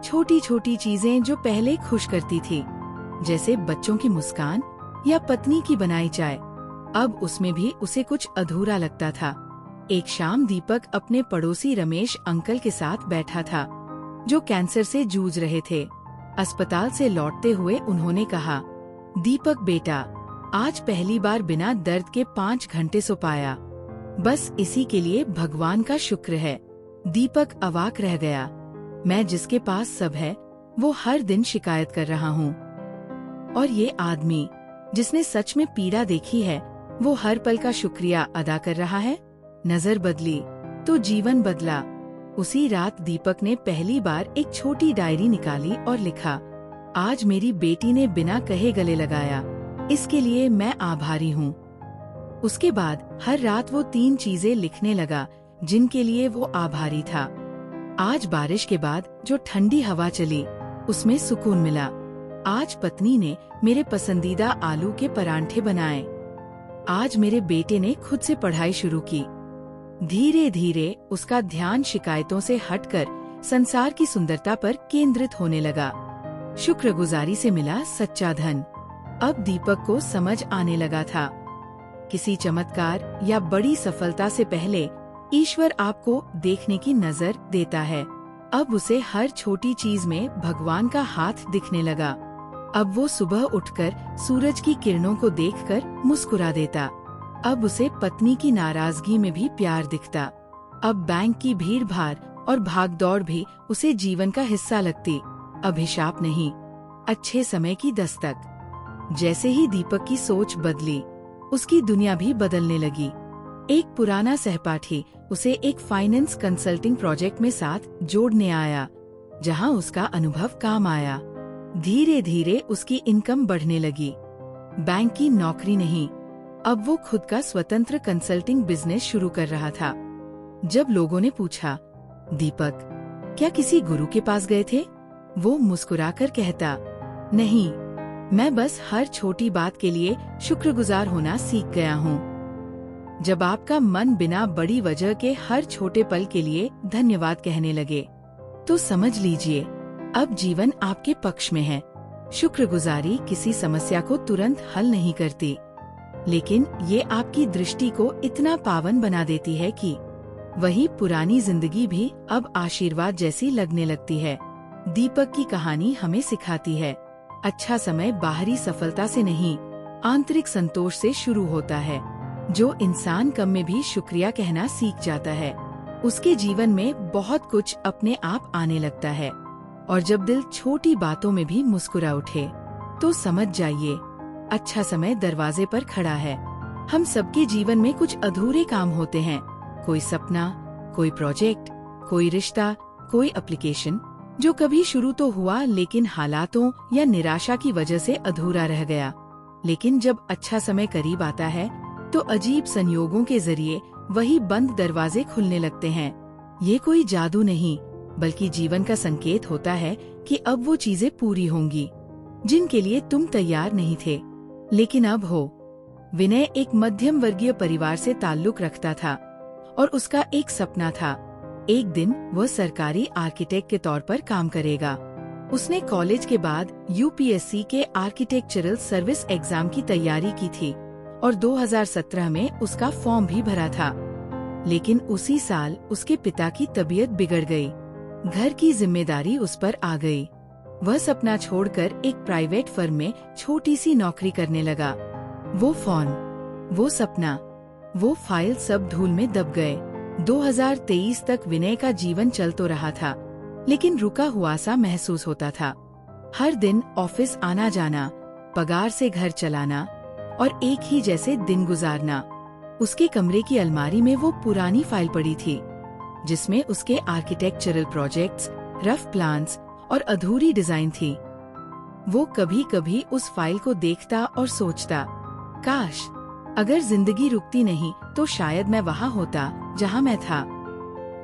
छोटी छोटी चीजें जो पहले खुश करती थी, जैसे बच्चों की मुस्कान या पत्नी की बनाई चाय, अब उसमें भी उसे कुछ अधूरा लगता था। एक शाम दीपक अपने पड़ोसी रमेश अंकल के साथ बैठा था, जो कैंसर से जूझ रहे थे। अस्पताल से लौटते हुए उन्होंने कहा, दीपक बेटा, आज पहली बार बिना दर्द के 5 घंटे सो पाया। बस इसी के लिए भगवान का शुक्र है। दीपक अवाक रह गया। मैं जिसके पास सब है, वो हर दिन शिकायत कर रहा हूँ। और ये आदमी जिसने सच में पीड़ा देखी है, वो हर पल का शुक्रिया अदा कर रहा है। नजर बदली तो जीवन बदला। उसी रात दीपक ने पहली बार एक छोटी डायरी निकाली और लिखा, आज मेरी बेटी ने बिना कहे गले लगाया, इसके लिए मैं आभारी हूँ। उसके बाद हर रात वो 3 चीजें लिखने लगा जिनके लिए वो आभारी था। आज बारिश के बाद जो ठंडी हवा चली, उसमें सुकून मिला। आज पत्नी ने मेरे पसंदीदा आलू के परांठे बनाए। आज मेरे बेटे ने खुद से पढ़ाई शुरू की। धीरे धीरे उसका ध्यान शिकायतों से हटकर संसार की सुंदरता पर केंद्रित होने लगा। शुक्रगुजारी से मिला सच्चा धन। अब दीपक को समझ आने लगा था, किसी चमत्कार या बड़ी सफलता से पहले ईश्वर आपको देखने की नजर देता है। अब उसे हर छोटी चीज में भगवान का हाथ दिखने लगा। अब वो सुबह उठकर सूरज की किरणों को देखकर मुस्कुरा देता। अब उसे पत्नी की नाराजगी में भी प्यार दिखता। अब बैंक की भीड़ भाड़ और भागदौड़ भी उसे जीवन का हिस्सा लगती। अभिशाप नहीं, अच्छे समय की दस्तक। जैसे ही दीपक की सोच बदली, उसकी दुनिया भी बदलने लगी। एक पुराना सहपाठी उसे एक फाइनेंस कंसल्टिंग प्रोजेक्ट में साथ जोड़ने आया, जहां उसका अनुभव काम आया। धीरे धीरे उसकी इनकम बढ़ने लगी। बैंक की नौकरी नहीं, अब वो खुद का स्वतंत्र कंसल्टिंग बिजनेस शुरू कर रहा था। जब लोगों ने पूछा, दीपक क्या किसी गुरु के पास गए थे? वो मुस्कुराकर कहता, नहीं, मैं बस हर छोटी बात के लिए शुक्रगुजार होना सीख गया हूँ। जब आपका मन बिना बड़ी वजह के हर छोटे पल के लिए धन्यवाद कहने लगे, तो समझ लीजिए अब जीवन आपके पक्ष में है। शुक्रगुजारी किसी समस्या को तुरंत हल नहीं करती, लेकिन ये आपकी दृष्टि को इतना पावन बना देती है कि वही पुरानी जिंदगी भी अब आशीर्वाद जैसी लगने लगती है। दीपक की कहानी हमें सिखाती है, अच्छा समय बाहरी सफलता से नहीं, आंतरिक संतोष से शुरू होता है। जो इंसान कम में भी शुक्रिया कहना सीख जाता है, उसके जीवन में बहुत कुछ अपने आप आने लगता है। और जब दिल छोटी बातों में भी मुस्कुरा उठे, तो समझ जाइए अच्छा समय दरवाजे पर खड़ा है। हम सबके जीवन में कुछ अधूरे काम होते हैं, कोई सपना, कोई प्रोजेक्ट, कोई रिश्ता, कोई एप्लीकेशन, जो कभी शुरू तो हुआ लेकिन हालातों या निराशा की वजह से अधूरा रह गया। लेकिन जब अच्छा समय करीब आता है, तो अजीब संयोगों के जरिए वही बंद दरवाजे खुलने लगते हैं। ये कोई जादू नहीं, बल्कि जीवन का संकेत होता है कि अब वो चीजें पूरी होंगी जिनके लिए तुम तैयार नहीं थे, लेकिन अब हो। विनय एक मध्यम वर्गीय परिवार से ताल्लुक रखता था और उसका एक सपना था, एक दिन वह सरकारी आर्किटेक्ट के तौर पर काम करेगा। उसने कॉलेज के बाद यूपीएससी के आर्किटेक्चरल सर्विस एग्जाम की तैयारी की थी और 2017 में उसका फॉर्म भी भरा था। लेकिन उसी साल उसके पिता की तबीयत बिगड़ गई, घर की जिम्मेदारी उस पर आ गई। वह सपना छोड़कर एक प्राइवेट फर्म में छोटी सी नौकरी करने लगा। वो फॉर्म, वो सपना, वो फाइल सब धूल में दब गए। 2023 तक विनय का जीवन चल तो रहा था, लेकिन रुका हुआ सा महसूस होता था। हर दिन ऑफिस आना जाना, पगार से घर चलाना और एक ही जैसे दिन गुजारना। उसके कमरे की अलमारी में वो पुरानी फाइल पड़ी थी, जिसमें उसके आर्किटेक्चरल प्रोजेक्ट्स, रफ प्लान्स और अधूरी डिजाइन थी। वो कभी कभी उस फाइल को देखता और सोचता, काश अगर जिंदगी रुकती नहीं तो शायद मैं वहाँ होता जहाँ मैं था।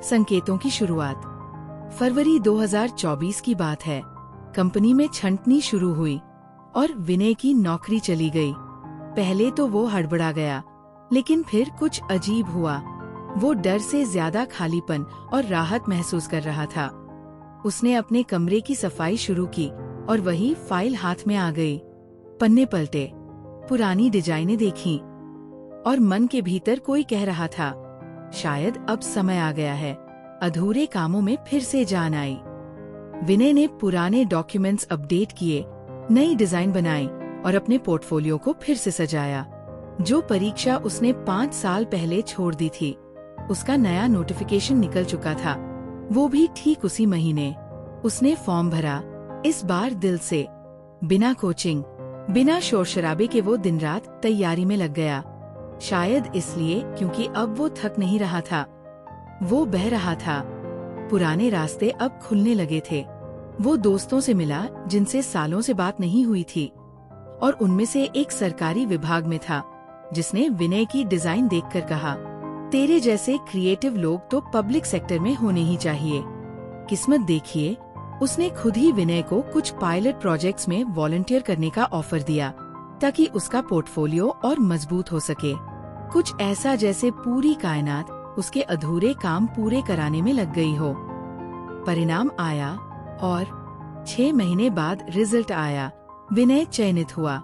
संकेतों की शुरुआत। फरवरी 2024 की बात है। कंपनी में छंटनी शुरू हुई और विनय की नौकरी चली गई। पहले तो वो हड़बड़ा गया, लेकिन फिर कुछ अजीब हुआ। वो डर से ज्यादा खालीपन और राहत महसूस कर रहा था। उसने अपने कमरे की सफाई शुरू की और वही फाइल हाथ में आ गई। पन्ने पलटे, पुरानी डिजाइनें देखीं और मन के भीतर कोई कह रहा था, शायद अब समय आ गया है। अधूरे कामों में फिर से जान आई। विनय ने पुराने डॉक्यूमेंट्स अपडेट किए, नई डिजाइन बनाई और अपने पोर्टफोलियो को फिर से सजाया। जो परीक्षा उसने 5 साल पहले छोड़ दी थी, उसका नया नोटिफिकेशन निकल चुका था, वो भी ठीक उसी महीने। उसने फॉर्म भरा, इस बार दिल से, बिना कोचिंग, बिना शोर शराबे के। वो दिन रात तैयारी में लग गया। शायद इसलिए क्योंकि अब वो थक नहीं रहा था, वो बह रहा था। पुराने रास्ते अब खुलने लगे थे। वो दोस्तों से मिला जिनसे सालों से बात नहीं हुई थी, और उनमें से एक सरकारी विभाग में था, जिसने विनय की डिजाइन देखकर कहा, तेरे जैसे क्रिएटिव लोग तो पब्लिक सेक्टर में होने ही चाहिए। किस्मत देखिए, उसने खुद ही विनय को कुछ पायलट प्रोजेक्ट्स में वॉलंटियर करने का ऑफर दिया, ताकि उसका पोर्टफोलियो और मजबूत हो सके। कुछ ऐसा जैसे पूरी कायनात उसके अधूरे काम पूरे कराने में लग गई हो। परिणाम आया और 6 महीने बाद रिजल्ट आया। विनय चयनित हुआ।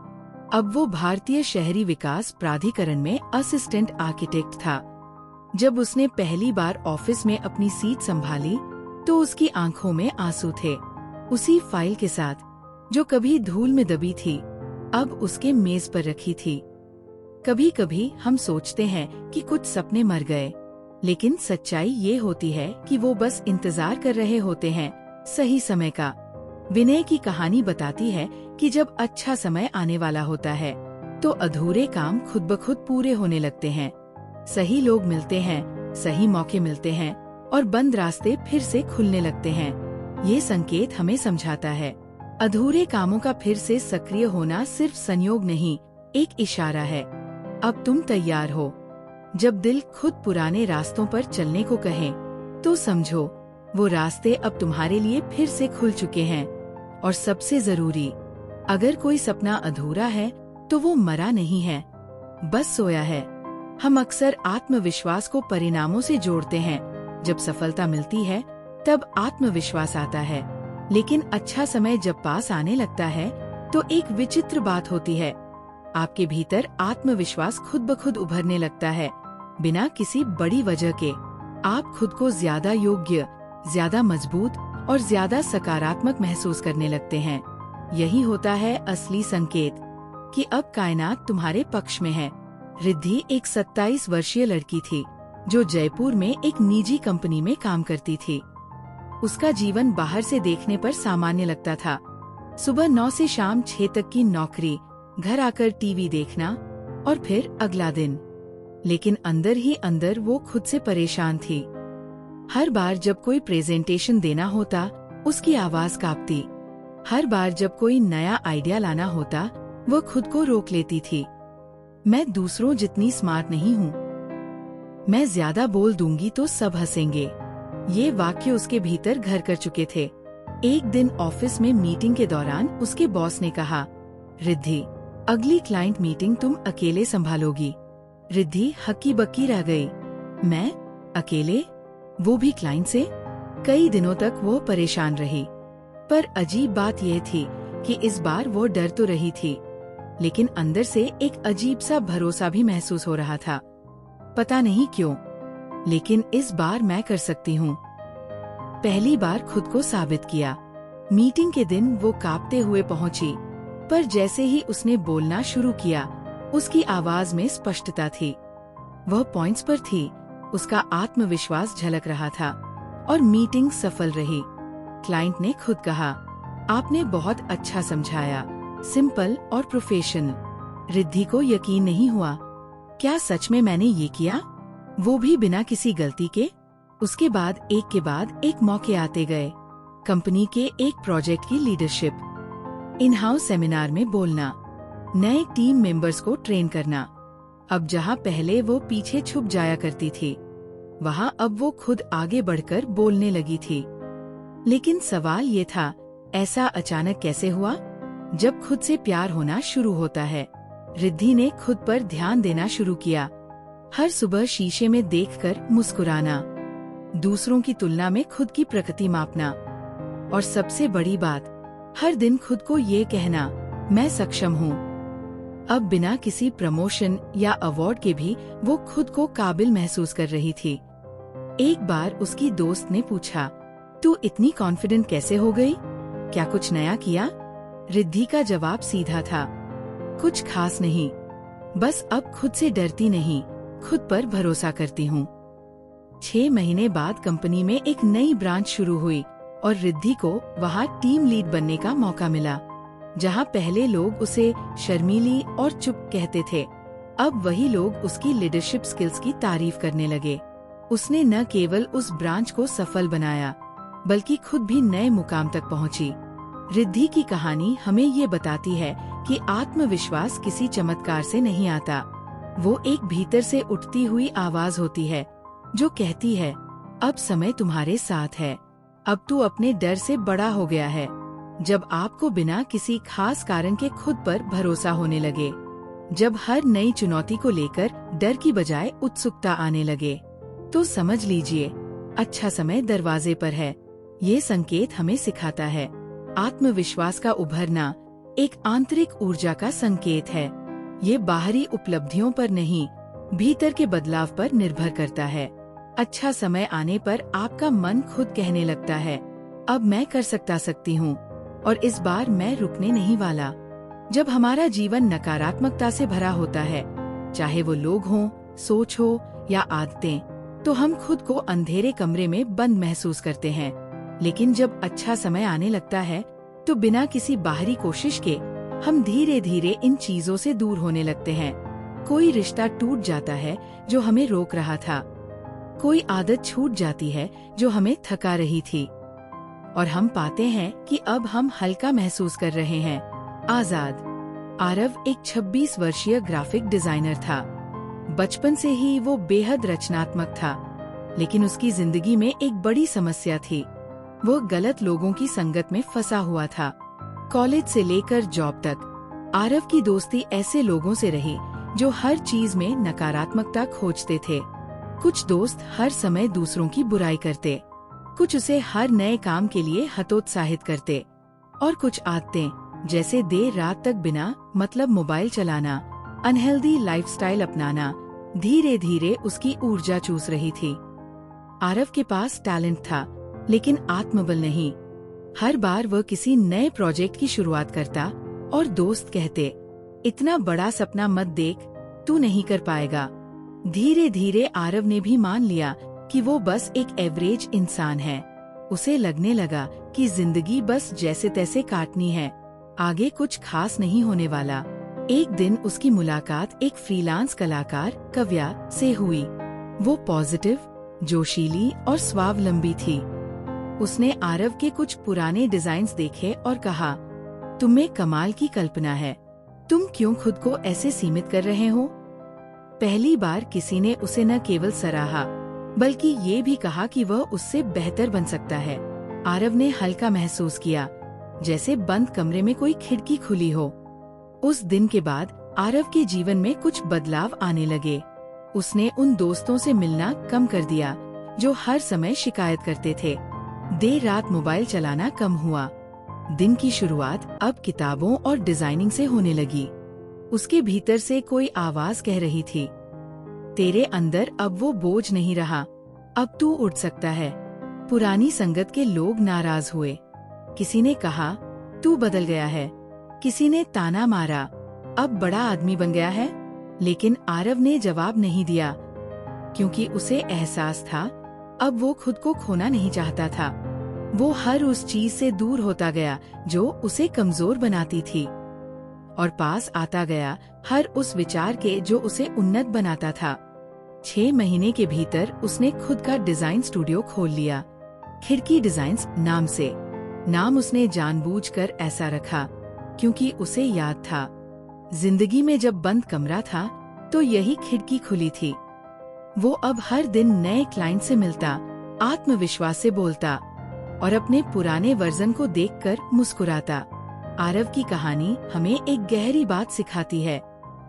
अब वो भारतीय शहरी विकास प्राधिकरण में असिस्टेंट आर्किटेक्ट था। जब उसने पहली बार ऑफिस में अपनी सीट संभाली, तो उसकी आंखों में आंसू थे। उसी फाइल के साथ, जो कभी धूल में दबी थी, अब उसके मेज पर रखी थी। कभी कभी हम सोचते हैं कि कुछ सपने मर गए, लेकिन सच्चाई ये होती है कि वो बस इंतजार कर रहे होते हैं सही समय का। विनय की कहानी बताती है कि जब अच्छा समय आने वाला होता है, तो अधूरे काम खुद ब खुद पूरे होने लगते हैं। सही लोग मिलते हैं, सही मौके मिलते हैं और बंद रास्ते फिर से खुलने लगते हैं। ये संकेत हमें समझाता है, अधूरे कामों का फिर से सक्रिय होना सिर्फ संयोग नहीं, एक इशारा है। अब तुम तैयार हो। जब दिल खुद पुराने रास्तों पर चलने को कहे, तो समझो वो रास्ते अब तुम्हारे लिए फिर से खुल चुके हैं। और सबसे जरूरी, अगर कोई सपना अधूरा है तो वो मरा नहीं है, बस सोया है। हम अक्सर आत्मविश्वास को परिणामों से जोड़ते हैं। जब सफलता मिलती है तब आत्मविश्वास आता है, लेकिन अच्छा समय जब पास आने लगता है तो एक विचित्र बात होती है। आपके भीतर आत्मविश्वास खुद ब खुद उभरने लगता है, बिना किसी बड़ी वजह के। आप खुद को ज्यादा योग्य, ज्यादा मजबूत और ज्यादा सकारात्मक महसूस करने लगते हैं। यही होता है असली संकेत कि अब कायनात तुम्हारे पक्ष में है। रिद्धि एक 27 वर्षीय लड़की थी जो जयपुर में एक निजी कंपनी में काम करती थी। उसका जीवन बाहर से देखने पर सामान्य लगता था। सुबह 9 से शाम 6 तक की नौकरी, घर आकर टीवी देखना और फिर अगला दिन। लेकिन अंदर ही अंदर वो खुद से परेशान थी। हर बार जब कोई प्रेजेंटेशन देना होता, उसकी आवाज कांपती। हर बार जब कोई नया आइडिया लाना होता, वो खुद को रोक लेती थी। मैं दूसरों जितनी स्मार्ट नहीं हूँ, मैं ज्यादा बोल दूंगी तो सब हंसेंगे। ये वाक्य उसके भीतर घर कर चुके थे। एक दिन ऑफिस में मीटिंग के दौरान उसके बॉस ने कहा, रिद्धि, अगली क्लाइंट मीटिंग तुम अकेले संभालोगी। रिद्धि हक्की बक्की रह गई। मैं अकेले, वो भी क्लाइंट से? कई दिनों तक वो परेशान रही। पर अजीब बात यह थी कि इस बार वो डर तो रही थी, लेकिन अंदर से एक अजीब सा भरोसा भी महसूस हो रहा था। पता नहीं क्यों, लेकिन इस बार मैं कर सकती हूँ। पहली बार खुद को साबित किया। मीटिंग के दिन वो कांपते हुए पहुंची, पर जैसे ही उसने बोलना शुरू किया, उसकी आवाज में स्पष्टता थी। वह पॉइंट्स पर थी, उसका आत्मविश्वास झलक रहा था और मीटिंग सफल रही। क्लाइंट ने खुद कहा, आपने बहुत अच्छा समझाया, सिंपल और प्रोफेशनल। रिद्धि को यकीन नहीं हुआ। क्या सच में मैंने ये किया? वो भी बिना किसी गलती के? उसके बाद एक मौके आते गए। कंपनी के एक प्रोजेक्ट की लीडरशिप, इन हाउस सेमिनार में बोलना, नए टीम मेंबर्स को ट्रेन करना। अब जहाँ पहले वो पीछे छुप जाया करती थी, वहाँ अब वो खुद आगे बढ़कर बोलने लगी थी। लेकिन सवाल ये था, ऐसा अचानक कैसे हुआ? जब खुद से प्यार होना शुरू होता है। रिद्धि ने खुद पर ध्यान देना शुरू किया। हर सुबह शीशे में देखकर मुस्कुराना, दूसरों की तुलना में खुद की प्रगति मापना, और सबसे बड़ी बात, हर दिन खुद को ये कहना, मैं सक्षम हूँ। अब बिना किसी प्रमोशन या अवार्ड के भी वो खुद को काबिल महसूस कर रही थी। एक बार उसकी दोस्त ने पूछा, तू इतनी कॉन्फिडेंट कैसे हो गई? क्या कुछ नया किया? रिद्धि का जवाब सीधा था, कुछ खास नहीं, बस अब खुद से डरती नहीं, खुद पर भरोसा करती हूँ। 6 महीने बाद कंपनी में एक नई ब्रांच शुरू हुई और रिद्धि को वहाँ टीम लीड बनने का मौका मिला। जहाँ पहले लोग उसे शर्मीली और चुप कहते थे, अब वही लोग उसकी लीडरशिप स्किल्स की तारीफ करने लगे। उसने न केवल उस ब्रांच को सफल बनाया, बल्कि खुद भी नए मुकाम तक पहुँची। रिद्धि की कहानी हमें ये बताती है कि आत्मविश्वास किसी चमत्कार से नहीं आता। वो एक भीतर से उठती हुई आवाज होती है जो कहती है, अब समय तुम्हारे साथ है, अब तू अपने डर से बड़ा हो गया है। जब आपको बिना किसी खास कारण के खुद पर भरोसा होने लगे, जब हर नई चुनौती को लेकर डर की बजाय उत्सुकता आने लगे, तो समझ लीजिए अच्छा समय दरवाजे पर है। ये संकेत हमें सिखाता है, आत्मविश्वास का उभरना एक आंतरिक ऊर्जा का संकेत है। ये बाहरी उपलब्धियों पर नहीं, भीतर के बदलाव पर निर्भर करता है। अच्छा समय आने पर आपका मन खुद कहने लगता है, अब मैं कर सकती हूँ, और इस बार मैं रुकने नहीं वाला। जब हमारा जीवन नकारात्मकता से भरा होता है, चाहे वो लोग हों, सोच हो या आदतें, तो हम खुद को अंधेरे कमरे में बंद महसूस करते हैं। लेकिन जब अच्छा समय आने लगता है, तो बिना किसी बाहरी कोशिश के हम धीरे धीरे इन चीजों से दूर होने लगते हैं। कोई रिश्ता टूट जाता है जो हमें रोक रहा था, कोई आदत छूट जाती है जो हमें थका रही थी, और हम पाते हैं कि अब हम हल्का महसूस कर रहे हैं, आजाद। आरव एक 26 वर्षीय ग्राफिक डिजाइनर था। बचपन से ही वो बेहद रचनात्मक था, लेकिन उसकी जिंदगी में एक बड़ी समस्या थी। वो गलत लोगों की संगत में फंसा हुआ था। कॉलेज से लेकर जॉब तक आरव की दोस्ती ऐसे लोगों से रही जो हर चीज में नकारात्मकता खोजते थे। कुछ दोस्त हर समय दूसरों की बुराई करते, कुछ उसे हर नए काम के लिए हतोत्साहित करते, और कुछ आदतें जैसे देर रात तक बिना मतलब मोबाइल चलाना, अनहेल्दी लाइफस्टाइल अपनाना धीरे धीरे उसकी ऊर्जा चूस रही थी। आरव के पास टैलेंट था लेकिन आत्मबल नहीं। हर बार वह किसी नए प्रोजेक्ट की शुरुआत करता और दोस्त कहते, इतना बड़ा सपना मत देख, तू नहीं कर पाएगा। धीरे धीरे आरव ने भी मान लिया कि वो बस एक एवरेज इंसान है। उसे लगने लगा कि जिंदगी बस जैसे तैसे काटनी है, आगे कुछ खास नहीं होने वाला। एक दिन उसकी मुलाकात एक फ्रीलांस कलाकार कव्या से हुई। वो पॉजिटिव, जोशीली और स्वावलंबी थी। उसने आरव के कुछ पुराने डिजाइन्स देखे और कहा, तुम्हें कमाल की कल्पना है, तुम क्यों खुद को ऐसे सीमित कर रहे हो? पहली बार किसी ने उसे न केवल सराहा बल्कि ये भी कहा कि वह उससे बेहतर बन सकता है। आरव ने हल्का महसूस किया, जैसे बंद कमरे में कोई खिड़की खुली हो। उस दिन के बाद आरव के जीवन में कुछ बदलाव आने लगे। उसने उन दोस्तों से मिलना कम कर दिया जो हर समय शिकायत करते थे। देर रात मोबाइल चलाना कम हुआ। दिन की शुरुआत अब किताबों और डिजाइनिंग से होने लगी। उसके भीतर से कोई आवाज कह रही थी, तेरे अंदर अब वो बोझ नहीं रहा, अब तू उड़ सकता है। पुरानी संगत के लोग नाराज हुए। किसी ने कहा, तू बदल गया है। किसी ने ताना मारा, अब बड़ा आदमी बन गया है। लेकिन आरव ने जवाब नहीं दिया, क्योंकि उसे एहसास था अब वो खुद को खोना नहीं चाहता था। वो हर उस चीज से दूर होता गया जो उसे कमजोर बनाती थी, और पास आता गया हर उस विचार के जो उसे उन्नत बनाता था। 6 महीने के भीतर उसने खुद का डिजाइन स्टूडियो खोल लिया, खिड़की डिजाइन्स नाम से। नाम उसने जानबूझकर ऐसा रखा क्योंकि उसे याद था, जिंदगी में जब बंद कमरा था तो यही खिड़की खुली थी। वो अब हर दिन नए क्लाइंट से मिलता, आत्मविश्वास से बोलता और अपने पुराने वर्जन को देखकर मुस्कुराता। आरव की कहानी हमें एक गहरी बात सिखाती है,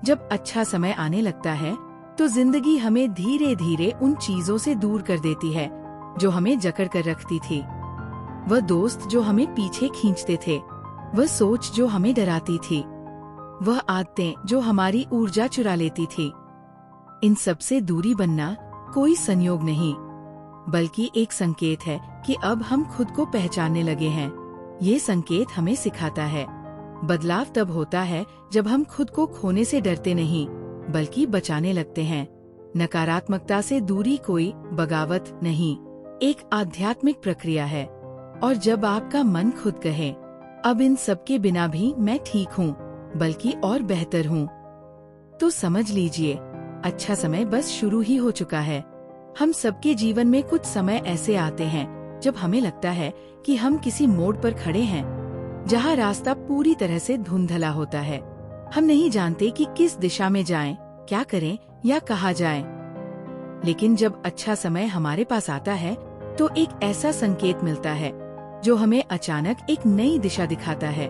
जब अच्छा समय आने लगता है तो जिंदगी हमें धीरे धीरे उन चीजों से दूर कर देती है जो हमें जकड़ कर रखती थी। वह दोस्त जो हमें पीछे खींचते थे, वह सोच जो हमें डराती थी, वह आदतें जो हमारी ऊर्जा चुरा लेती थी। इन सब से दूरी बनना कोई संयोग नहीं, बल्कि एक संकेत है कि अब हम खुद को पहचानने लगे हैं। ये संकेत हमें सिखाता है, बदलाव तब होता है जब हम खुद को खोने से डरते नहीं बल्कि बचाने लगते हैं। नकारात्मकता से दूरी कोई बगावत नहीं, एक आध्यात्मिक प्रक्रिया है। और जब आपका मन खुद कहे, अब इन सब के बिना भी मैं ठीक हूँ, बल्कि और बेहतर हूँ, तो समझ लीजिए अच्छा समय बस शुरू ही हो चुका है। हम सबके जीवन में कुछ समय ऐसे आते हैं जब हमें लगता है कि हम किसी मोड़ पर खड़े हैं जहाँ रास्ता पूरी तरह से धुंधला होता है। हम नहीं जानते कि किस दिशा में जाएं, क्या करें या कहाँ जाएं। लेकिन जब अच्छा समय हमारे पास आता है तो एक ऐसा संकेत मिलता है जो हमें अचानक एक नई दिशा दिखाता है।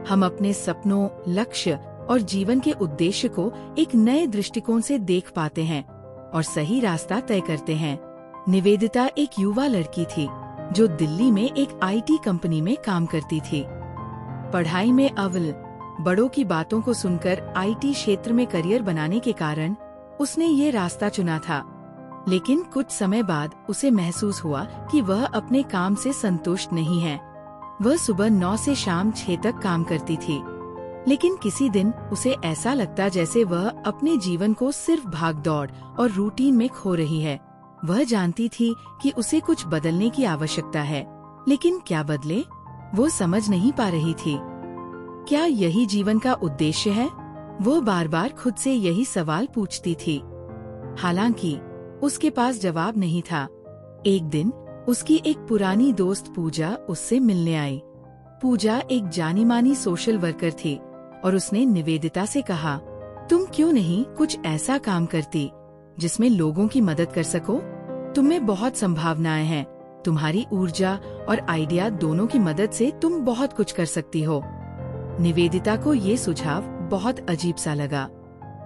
हम अपने सपनों, लक्ष्य और जीवन के उद्देश्य को एक नए दृष्टिकोण से देख पाते हैं और सही रास्ता तय करते हैं। निवेदिता एक युवा लड़की थी जो दिल्ली में एक आईटी कंपनी में काम करती थी। पढ़ाई में अव्वल, बड़ों की बातों को सुनकर आईटी क्षेत्र में करियर बनाने के कारण उसने ये रास्ता चुना था। लेकिन कुछ समय बाद उसे महसूस हुआ कि वह अपने काम से संतुष्ट नहीं है। वह सुबह 9 से शाम 6 तक काम करती थी, लेकिन किसी दिन उसे ऐसा लगता जैसे वह अपने जीवन को सिर्फ भागदौड़ और रूटीन में खो रही है। वह जानती थी कि उसे कुछ बदलने की आवश्यकता है, लेकिन क्या बदले, वो समझ नहीं पा रही थी। क्या यही जीवन का उद्देश्य है? वो बार बार खुद से यही सवाल पूछती थी। हालांकि उसके पास जवाब नहीं था। एक दिन उसकी एक पुरानी दोस्त पूजा उससे मिलने आई। पूजा एक जानी मानी सोशल वर्कर थी और उसने निवेदिता से कहा, तुम क्यों नहीं कुछ ऐसा काम करती जिसमें लोगों की मदद कर सको? तुम्हें बहुत संभावनाएं हैं, तुम्हारी ऊर्जा और आइडिया दोनों की मदद से तुम बहुत कुछ कर सकती हो। निवेदिता को ये सुझाव बहुत अजीब सा लगा।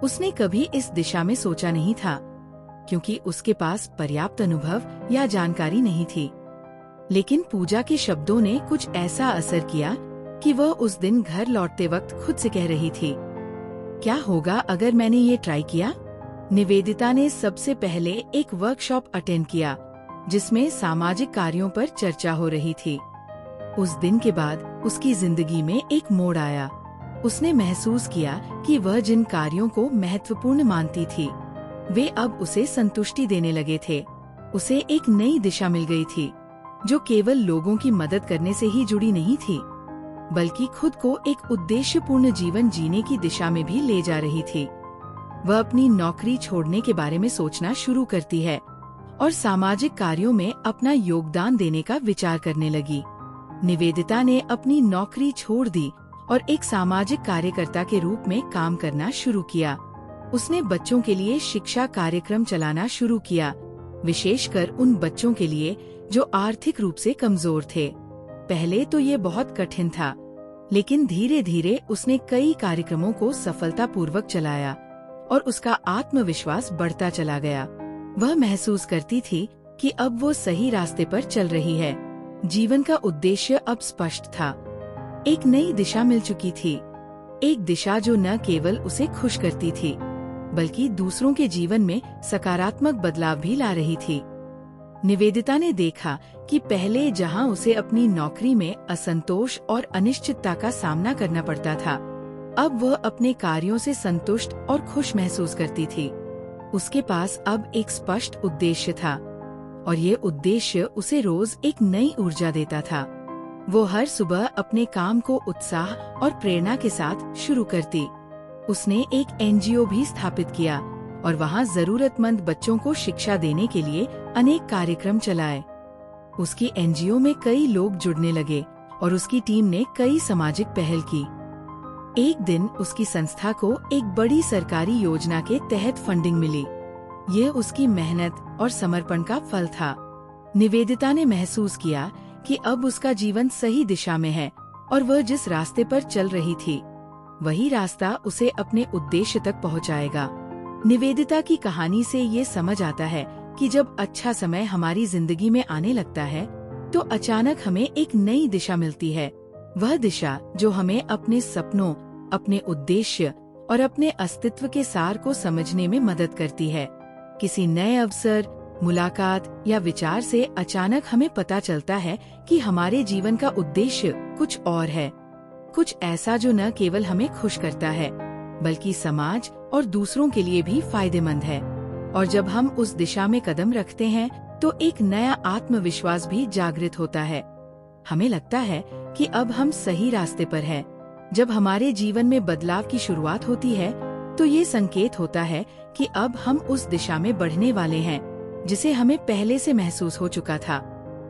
उसने कभी इस दिशा में सोचा नहीं था, क्योंकि उसके पास पर्याप्त अनुभव या जानकारी नहीं थी। लेकिन पूजा के शब्दों ने कुछ ऐसा असर किया कि वह उस दिन घर लौटते वक्त खुद से कह रही थी, क्या होगा अगर मैंने ये ट्राई किया? निवेदिता ने सबसे पहले एक वर्कशॉप अटेंड किया, जिसमें सामाजिक कार्यों पर चर्चा हो रही थी। उस दिन के बाद उसकी जिंदगी में एक मोड़ आया। उसने महसूस किया कि वह जिन कार्यों को महत्वपूर्ण मानती थी, वे अब उसे संतुष्टि देने लगे थे। उसे एक नई दिशा मिल गई थी, जो केवल लोगों की मदद करने से ही जुड़ी नहीं थी, बल्कि खुद को एक उद्देश्यपूर्ण जीवन जीने की दिशा में भी ले जा रही थी। वह अपनी नौकरी छोड़ने के बारे में सोचना शुरू करती है और सामाजिक कार्यों में अपना योगदान देने का विचार करने लगी। निवेदिता ने अपनी नौकरी छोड़ दी और एक सामाजिक कार्यकर्ता के रूप में काम करना शुरू किया। उसने बच्चों के लिए शिक्षा कार्यक्रम चलाना शुरू किया, विशेषकर उन बच्चों के लिए जो आर्थिक रूप से कमजोर थे। पहले तो ये बहुत कठिन था, लेकिन धीरे धीरे उसने कई कार्यक्रमों को सफलतापूर्वक चलाया और उसका आत्मविश्वास बढ़ता चला गया। वह महसूस करती थी कि अब वो सही रास्ते पर चल रही है। जीवन का उद्देश्य अब स्पष्ट था। एक नई दिशा मिल चुकी थी, एक दिशा जो न केवल उसे खुश करती थी, बल्कि दूसरों के जीवन में सकारात्मक बदलाव भी ला रही थी। निवेदिता ने देखा कि पहले जहां उसे अपनी नौकरी में असंतोष और अनिश्चितता का सामना करना पड़ता था, अब वह अपने कार्यों से संतुष्ट और खुश महसूस करती थी। उसके पास अब एक स्पष्ट उद्देश्य था और ये उद्देश्य उसे रोज एक नई ऊर्जा देता था। वो हर सुबह अपने काम को उत्साह और प्रेरणा के साथ शुरू करती। उसने एक एनजीओ भी स्थापित किया और वहाँ जरूरतमंद बच्चों को शिक्षा देने के लिए अनेक कार्यक्रम चलाए। उसकी एनजीओ में कई लोग जुड़ने लगे और उसकी टीम ने कई सामाजिक पहल की। एक दिन उसकी संस्था को एक बड़ी सरकारी योजना के तहत फंडिंग मिली। ये उसकी मेहनत और समर्पण का फल था। निवेदिता ने महसूस किया कि अब उसका जीवन सही दिशा में है और वह जिस रास्ते पर चल रही थी, वही रास्ता उसे अपने उद्देश्य तक पहुंचाएगा। निवेदिता की कहानी से ये समझ आता है कि जब अच्छा समय हमारी जिंदगी में आने लगता है, तो अचानक हमें एक नई दिशा मिलती है। वह दिशा जो हमें अपने सपनों, अपने उद्देश्य और अपने अस्तित्व के सार को समझने में मदद करती है। किसी नए अवसर, मुलाकात या विचार से अचानक हमें पता चलता है कि हमारे जीवन का उद्देश्य कुछ और है, कुछ ऐसा जो न केवल हमें खुश करता है, बल्कि समाज और दूसरों के लिए भी फायदेमंद है। और जब हम उस दिशा में कदम रखते हैं, तो एक नया आत्मविश्वास भी जागृत होता है। हमें लगता है कि अब हम सही रास्ते पर हैं। जब हमारे जीवन में बदलाव की शुरुआत होती है, तो ये संकेत होता है कि अब हम उस दिशा में बढ़ने वाले हैं, जिसे हमें पहले से महसूस हो चुका था।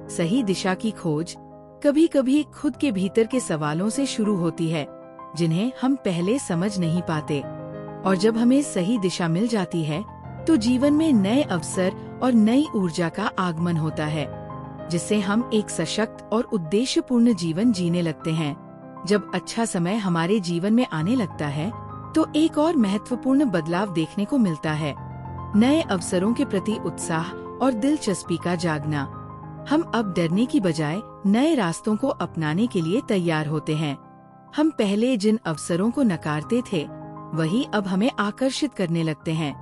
सही दिशा की खोज कभी कभी खुद के भीतर के सवालों से शुरू होती है, जिन्हें हम पहले समझ नहीं पाते। और जब हमें सही दिशा मिल जाती है, तो जीवन में नए अवसर और नई ऊर्जा का आगमन होता है, जिससे हम एक सशक्त और उद्देश्यपूर्ण जीवन जीने लगते हैं। जब अच्छा समय हमारे जीवन में आने लगता है, तो एक और महत्वपूर्ण बदलाव देखने को मिलता है, नए अवसरों के प्रति उत्साह और दिलचस्पी का जागना। हम अब डरने की बजाय नए रास्तों को अपनाने के लिए तैयार होते हैं। हम पहले जिन अवसरों को नकारते थे, वही अब हमें आकर्षित करने लगते हैं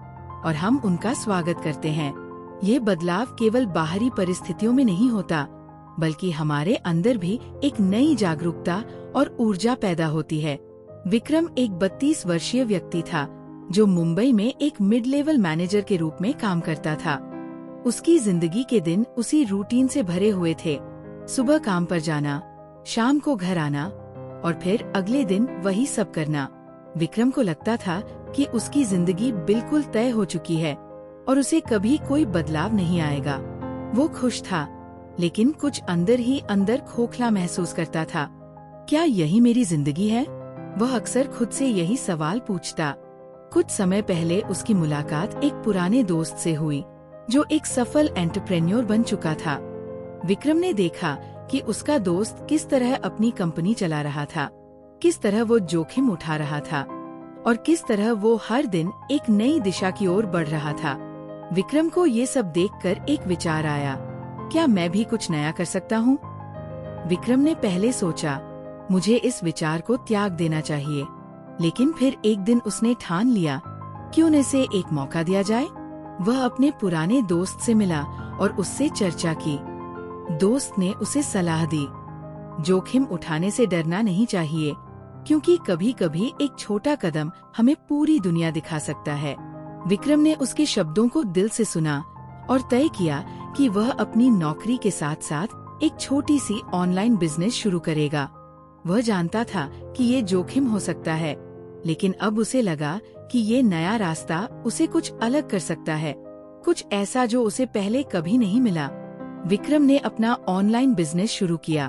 और हम उनका स्वागत करते हैं। ये बदलाव केवल बाहरी परिस्थितियों में नहीं होता, बल्कि हमारे अंदर भी एक नई जागरूकता और ऊर्जा पैदा होती है। विक्रम एक 32 वर्षीय व्यक्ति था, जो मुंबई में एक मिड लेवल मैनेजर के रूप में काम करता था। उसकी जिंदगी के दिन उसी रूटीन से भरे हुए थे। सुबह काम पर जाना, शाम को घर आना और फिर अगले दिन वही सब करना। विक्रम को लगता था कि उसकी जिंदगी बिल्कुल तय हो चुकी है और उसे कभी कोई बदलाव नहीं आएगा। वो खुश था, लेकिन कुछ अंदर ही अंदर खोखला महसूस करता था। क्या यही मेरी जिंदगी है? वह अक्सर खुद से यही सवाल पूछता। कुछ समय पहले उसकी मुलाकात एक पुराने दोस्त से हुई, जो एक सफल एंटरप्रेन्योर बन चुका था। विक्रम ने देखा कि उसका दोस्त किस तरह अपनी कंपनी चला रहा था। किस तरह वो जोखिम उठा रहा था और किस तरह वो हर दिन एक नई दिशा की ओर बढ़ रहा था। विक्रम को ये सब देखकर एक विचार आया, क्या मैं भी कुछ नया कर सकता हूँ? विक्रम ने पहले सोचा, मुझे इस विचार को त्याग देना चाहिए, लेकिन फिर एक दिन उसने ठान लिया, क्यों न इसे एक मौका दिया जाए। वह अपने पुराने दोस्त से मिला और उससे चर्चा की। दोस्त ने उसे सलाह दी, जोखिम उठाने से डरना नहीं चाहिए, क्योंकि कभी कभी एक छोटा कदम हमें पूरी दुनिया दिखा सकता है। विक्रम ने उसके शब्दों को दिल से सुना और तय किया कि वह अपनी नौकरी के साथ साथ एक छोटी सी ऑनलाइन बिजनेस शुरू करेगा। वह जानता था कि ये जोखिम हो सकता है, लेकिन अब उसे लगा कि ये नया रास्ता उसे कुछ अलग कर सकता है, कुछ ऐसा जो उसे पहले कभी नहीं मिला। विक्रम ने अपना ऑनलाइन बिजनेस शुरू किया,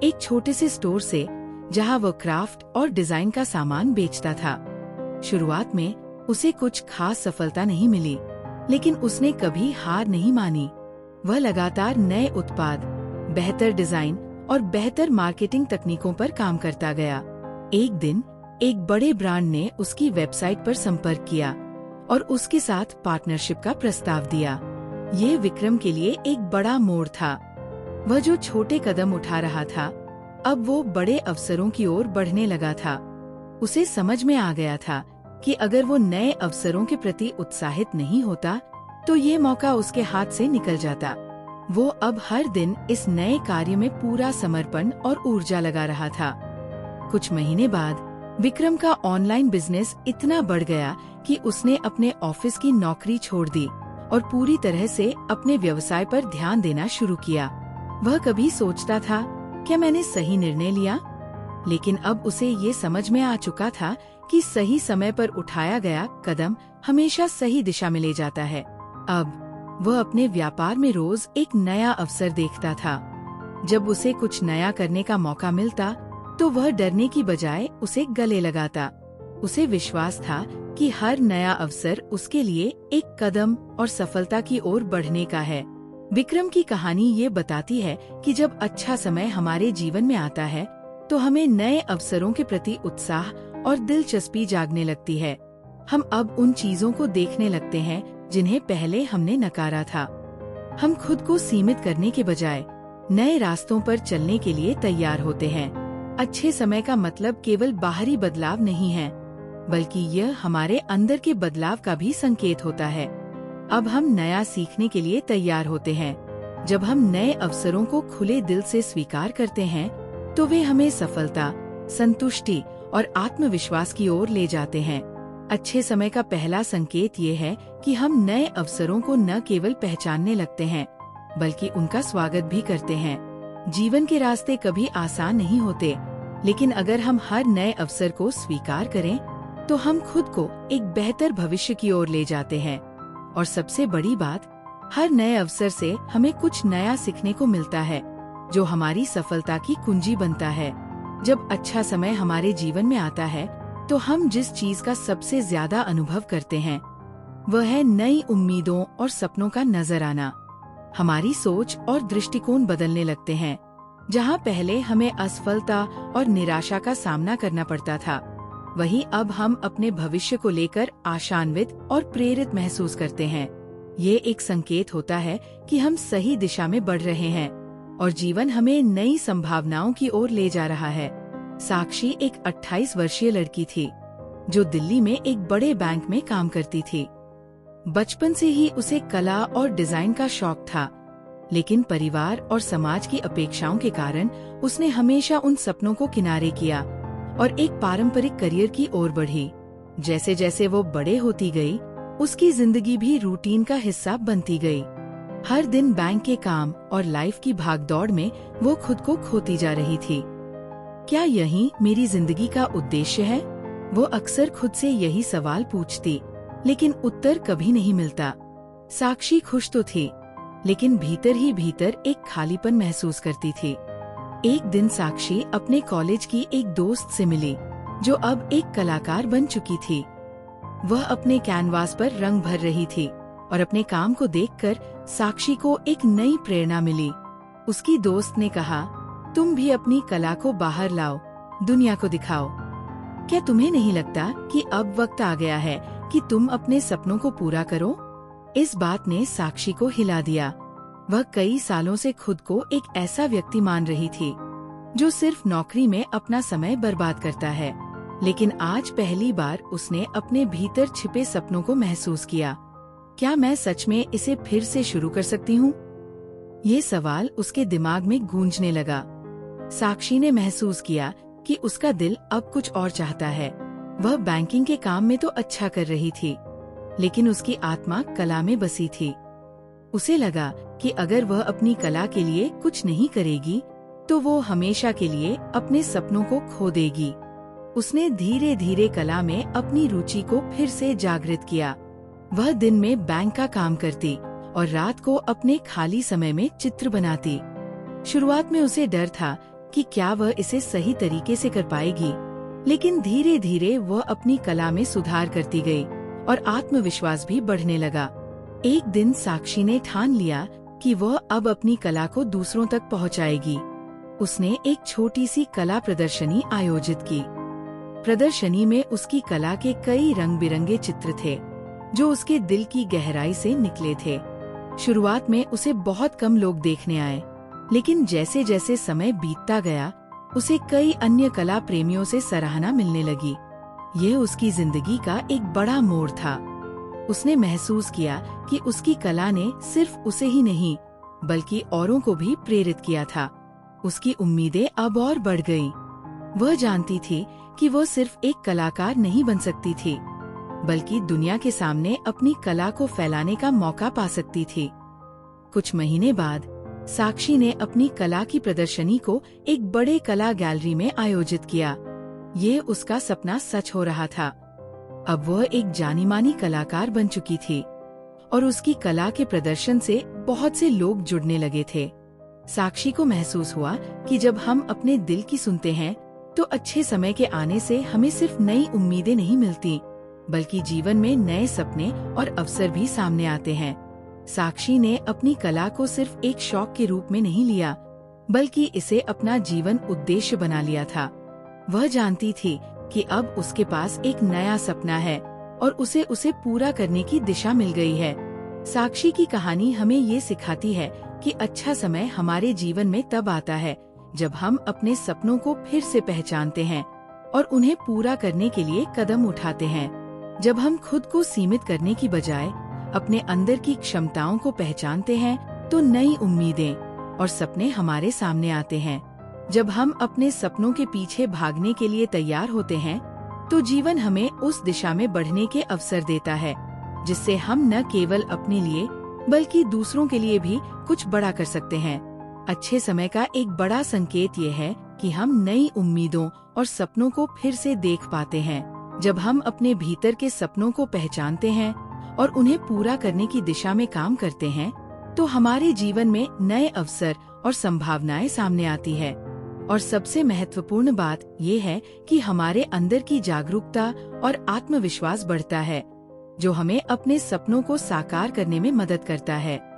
एक छोटे से स्टोर से, जहां वह क्राफ्ट और डिजाइन का सामान बेचता था। शुरुआत में उसे कुछ खास सफलता नहीं मिली, लेकिन उसने कभी हार नहीं मानी। वह लगातार नए उत्पाद, बेहतर डिजाइन और बेहतर मार्केटिंग तकनीकों पर काम करता गया। एक दिन एक बड़े ब्रांड ने उसकी वेबसाइट पर संपर्क किया और उसके साथ पार्टनरशिप का प्रस्ताव दिया। ये विक्रम के लिए एक बड़ा मोड़ था। वह जो छोटे कदम उठा रहा था, अब वो बड़े अवसरों की ओर बढ़ने लगा था। उसे समझ में आ गया था कि अगर वो नए अवसरों के प्रति उत्साहित नहीं होता, तो ये मौका उसके हाथ से निकल जाता। वो अब हर दिन इस नए कार्य में पूरा समर्पण और ऊर्जा लगा रहा था। कुछ महीने बाद विक्रम का ऑनलाइन बिजनेस इतना बढ़ गया कि उसने अपने ऑफिस की नौकरी छोड़ दी और पूरी तरह से अपने व्यवसाय पर ध्यान देना शुरू किया। वह कभी सोचता था, क्या मैंने सही निर्णय लिया? लेकिन अब उसे ये समझ में आ चुका था कि सही समय पर उठाया गया कदम हमेशा सही दिशा में ले जाता है। अब वह अपने व्यापार में रोज एक नया अवसर देखता था। जब उसे कुछ नया करने का मौका मिलता, तो वह डरने की बजाय उसे गले लगाता। उसे विश्वास था कि हर नया अवसर उसके लिए एक कदम और सफलता की ओर बढ़ने का है। विक्रम की कहानी ये बताती है कि जब अच्छा समय हमारे जीवन में आता है, तो हमें नए अवसरों के प्रति उत्साह और दिलचस्पी जागने लगती है। हम अब उन चीजों को देखने लगते हैं जिन्हें पहले हमने नकारा था। हम खुद को सीमित करने के बजाय नए रास्तों पर चलने के लिए तैयार होते हैं। अच्छे समय का मतलब केवल बाहरी बदलाव नहीं है, बल्कि यह हमारे अंदर के बदलाव का भी संकेत होता है। अब हम नया सीखने के लिए तैयार होते हैं। जब हम नए अवसरों को खुले दिल से स्वीकार करते हैं, तो वे हमें सफलता, संतुष्टि और आत्मविश्वास की ओर ले जाते हैं। अच्छे समय का पहला संकेत ये है कि हम नए अवसरों को न केवल पहचानने लगते हैं, बल्कि उनका स्वागत भी करते हैं। जीवन के रास्ते कभी आसान नहीं होते, लेकिन अगर हम हर नए अवसर को स्वीकार करें, तो हम खुद को एक बेहतर भविष्य की ओर ले जाते हैं। और सबसे बड़ी बात, हर नए अवसर से हमें कुछ नया सीखने को मिलता है, जो हमारी सफलता की कुंजी बनता है। जब अच्छा समय हमारे जीवन में आता है, तो हम जिस चीज का सबसे ज्यादा अनुभव करते हैं, वह है नई उम्मीदों और सपनों का नजर आना। हमारी सोच और दृष्टिकोण बदलने लगते हैं। जहां पहले हमें असफलता और निराशा का सामना करना पड़ता था, वहीं अब हम अपने भविष्य को लेकर आशान्वित और प्रेरित महसूस करते हैं। ये एक संकेत होता है कि हम सही दिशा में बढ़ रहे हैं और जीवन हमें नई संभावनाओं की ओर ले जा रहा है। साक्षी एक 28 वर्षीय लड़की थी, जो दिल्ली में एक बड़े बैंक में काम करती थी। बचपन से ही उसे कला और डिजाइन का शौक था, लेकिन परिवार और समाज की अपेक्षाओं के कारण उसने हमेशा उन सपनों को किनारे किया और एक पारंपरिक करियर की ओर बढ़ी। जैसे जैसे वो बड़े होती गई, उसकी जिंदगी भी रूटीन का हिस्सा बनती गई। हर दिन बैंक के काम और लाइफ की भागदौड़ में वो खुद को खोती जा रही थी। क्या यही मेरी जिंदगी का उद्देश्य है? वो अक्सर खुद से यही सवाल पूछती, लेकिन उत्तर कभी नहीं मिलता। साक्षी खुश तो थी, लेकिन भीतर ही भीतर एक खालीपन महसूस करती थी। एक दिन साक्षी अपने कॉलेज की एक दोस्त से मिली, जो अब एक कलाकार बन चुकी थी। वह अपने कैनवास पर रंग भर रही थी और अपने काम को देखकर साक्षी को एक नई प्रेरणा मिली। उसकी दोस्त ने कहा, तुम भी अपनी कला को बाहर लाओ, दुनिया को दिखाओ। क्या तुम्हें नहीं लगता कि अब वक्त आ गया है कि तुम अपने सपनों को पूरा करो? इस बात ने साक्षी को हिला दिया। वह कई सालों से खुद को एक ऐसा व्यक्ति मान रही थी जो सिर्फ नौकरी में अपना समय बर्बाद करता है, लेकिन आज पहली बार उसने अपने भीतर छिपे सपनों को महसूस किया। क्या मैं सच में इसे फिर से शुरू कर सकती हूँ? ये सवाल उसके दिमाग में गूंजने लगा। साक्षी ने महसूस किया कि उसका दिल अब कुछ और चाहता है। वह बैंकिंग के काम में तो अच्छा कर रही थी, लेकिन उसकी आत्मा कला में बसी थी। उसे लगा कि अगर वह अपनी कला के लिए कुछ नहीं करेगी तो वो हमेशा के लिए अपने सपनों को खो देगी। उसने धीरे धीरे कला में अपनी रुचि को फिर से जागृत किया। वह दिन में बैंक का काम करती और रात को अपने खाली समय में चित्र बनाती। शुरुआत में उसे डर था कि क्या वह इसे सही तरीके से कर पाएगी, लेकिन धीरे धीरे वह अपनी कला में सुधार करती गई और आत्मविश्वास भी बढ़ने लगा। एक दिन साक्षी ने ठान लिया कि वह अब अपनी कला को दूसरों तक पहुंचाएगी। उसने एक छोटी सी कला प्रदर्शनी आयोजित की। प्रदर्शनी में उसकी कला के कई रंग बिरंगे चित्र थे जो उसके दिल की गहराई से निकले थे। शुरुआत में उसे बहुत कम लोग देखने आए, लेकिन जैसे जैसे समय बीतता गया उसे कई अन्य कला प्रेमियों से सराहना मिलने लगी। यह उसकी जिंदगी का एक बड़ा मोड़ था। उसने महसूस किया कि उसकी कला ने सिर्फ उसे ही नहीं बल्कि औरों को भी प्रेरित किया था। उसकी उम्मीदें अब और बढ़ गईं। वह जानती थी कि वह सिर्फ एक कलाकार नहीं बन सकती थी, बल्कि दुनिया के सामने अपनी कला को फैलाने का मौका पा सकती थी। कुछ महीने बाद साक्षी ने अपनी कला की प्रदर्शनी को एक बड़े कला गैलरी में आयोजित किया। ये उसका सपना सच हो रहा था। अब वह एक जानी मानी कलाकार बन चुकी थी और उसकी कला के प्रदर्शन से बहुत से लोग जुड़ने लगे थे। साक्षी को महसूस हुआ कि जब हम अपने दिल की सुनते हैं तो अच्छे समय के आने से हमें सिर्फ नई उम्मीदें नहीं मिलती, बल्कि जीवन में नए सपने और अवसर भी सामने आते हैं। साक्षी ने अपनी कला को सिर्फ एक शौक के रूप में नहीं लिया, बल्कि इसे अपना जीवन उद्देश्य बना लिया था। वह जानती थी कि अब उसके पास एक नया सपना है और उसे पूरा करने की दिशा मिल गई है। साक्षी की कहानी हमें ये सिखाती है कि अच्छा समय हमारे जीवन में तब आता है जब हम अपने सपनों को फिर से पहचानते हैं और उन्हें पूरा करने के लिए कदम उठाते हैं। जब हम खुद को सीमित करने की बजाय अपने अंदर की क्षमताओं को पहचानते हैं तो नई उम्मीदें और सपने हमारे सामने आते हैं। जब हम अपने सपनों के पीछे भागने के लिए तैयार होते हैं तो जीवन हमें उस दिशा में बढ़ने के अवसर देता है, जिससे हम न केवल अपने लिए बल्कि दूसरों के लिए भी कुछ बड़ा कर सकते हैं। अच्छे समय का एक बड़ा संकेत ये है कि हम नई उम्मीदों और सपनों को फिर से देख पाते हैं। जब हम अपने भीतर के सपनों को पहचानते हैं और उन्हें पूरा करने की दिशा में काम करते हैं तो हमारे जीवन में नए अवसर और संभावनाएं सामने आती है। और सबसे महत्वपूर्ण बात ये है कि हमारे अंदर की जागरूकता और आत्मविश्वास बढ़ता है, जो हमें अपने सपनों को साकार करने में मदद करता है।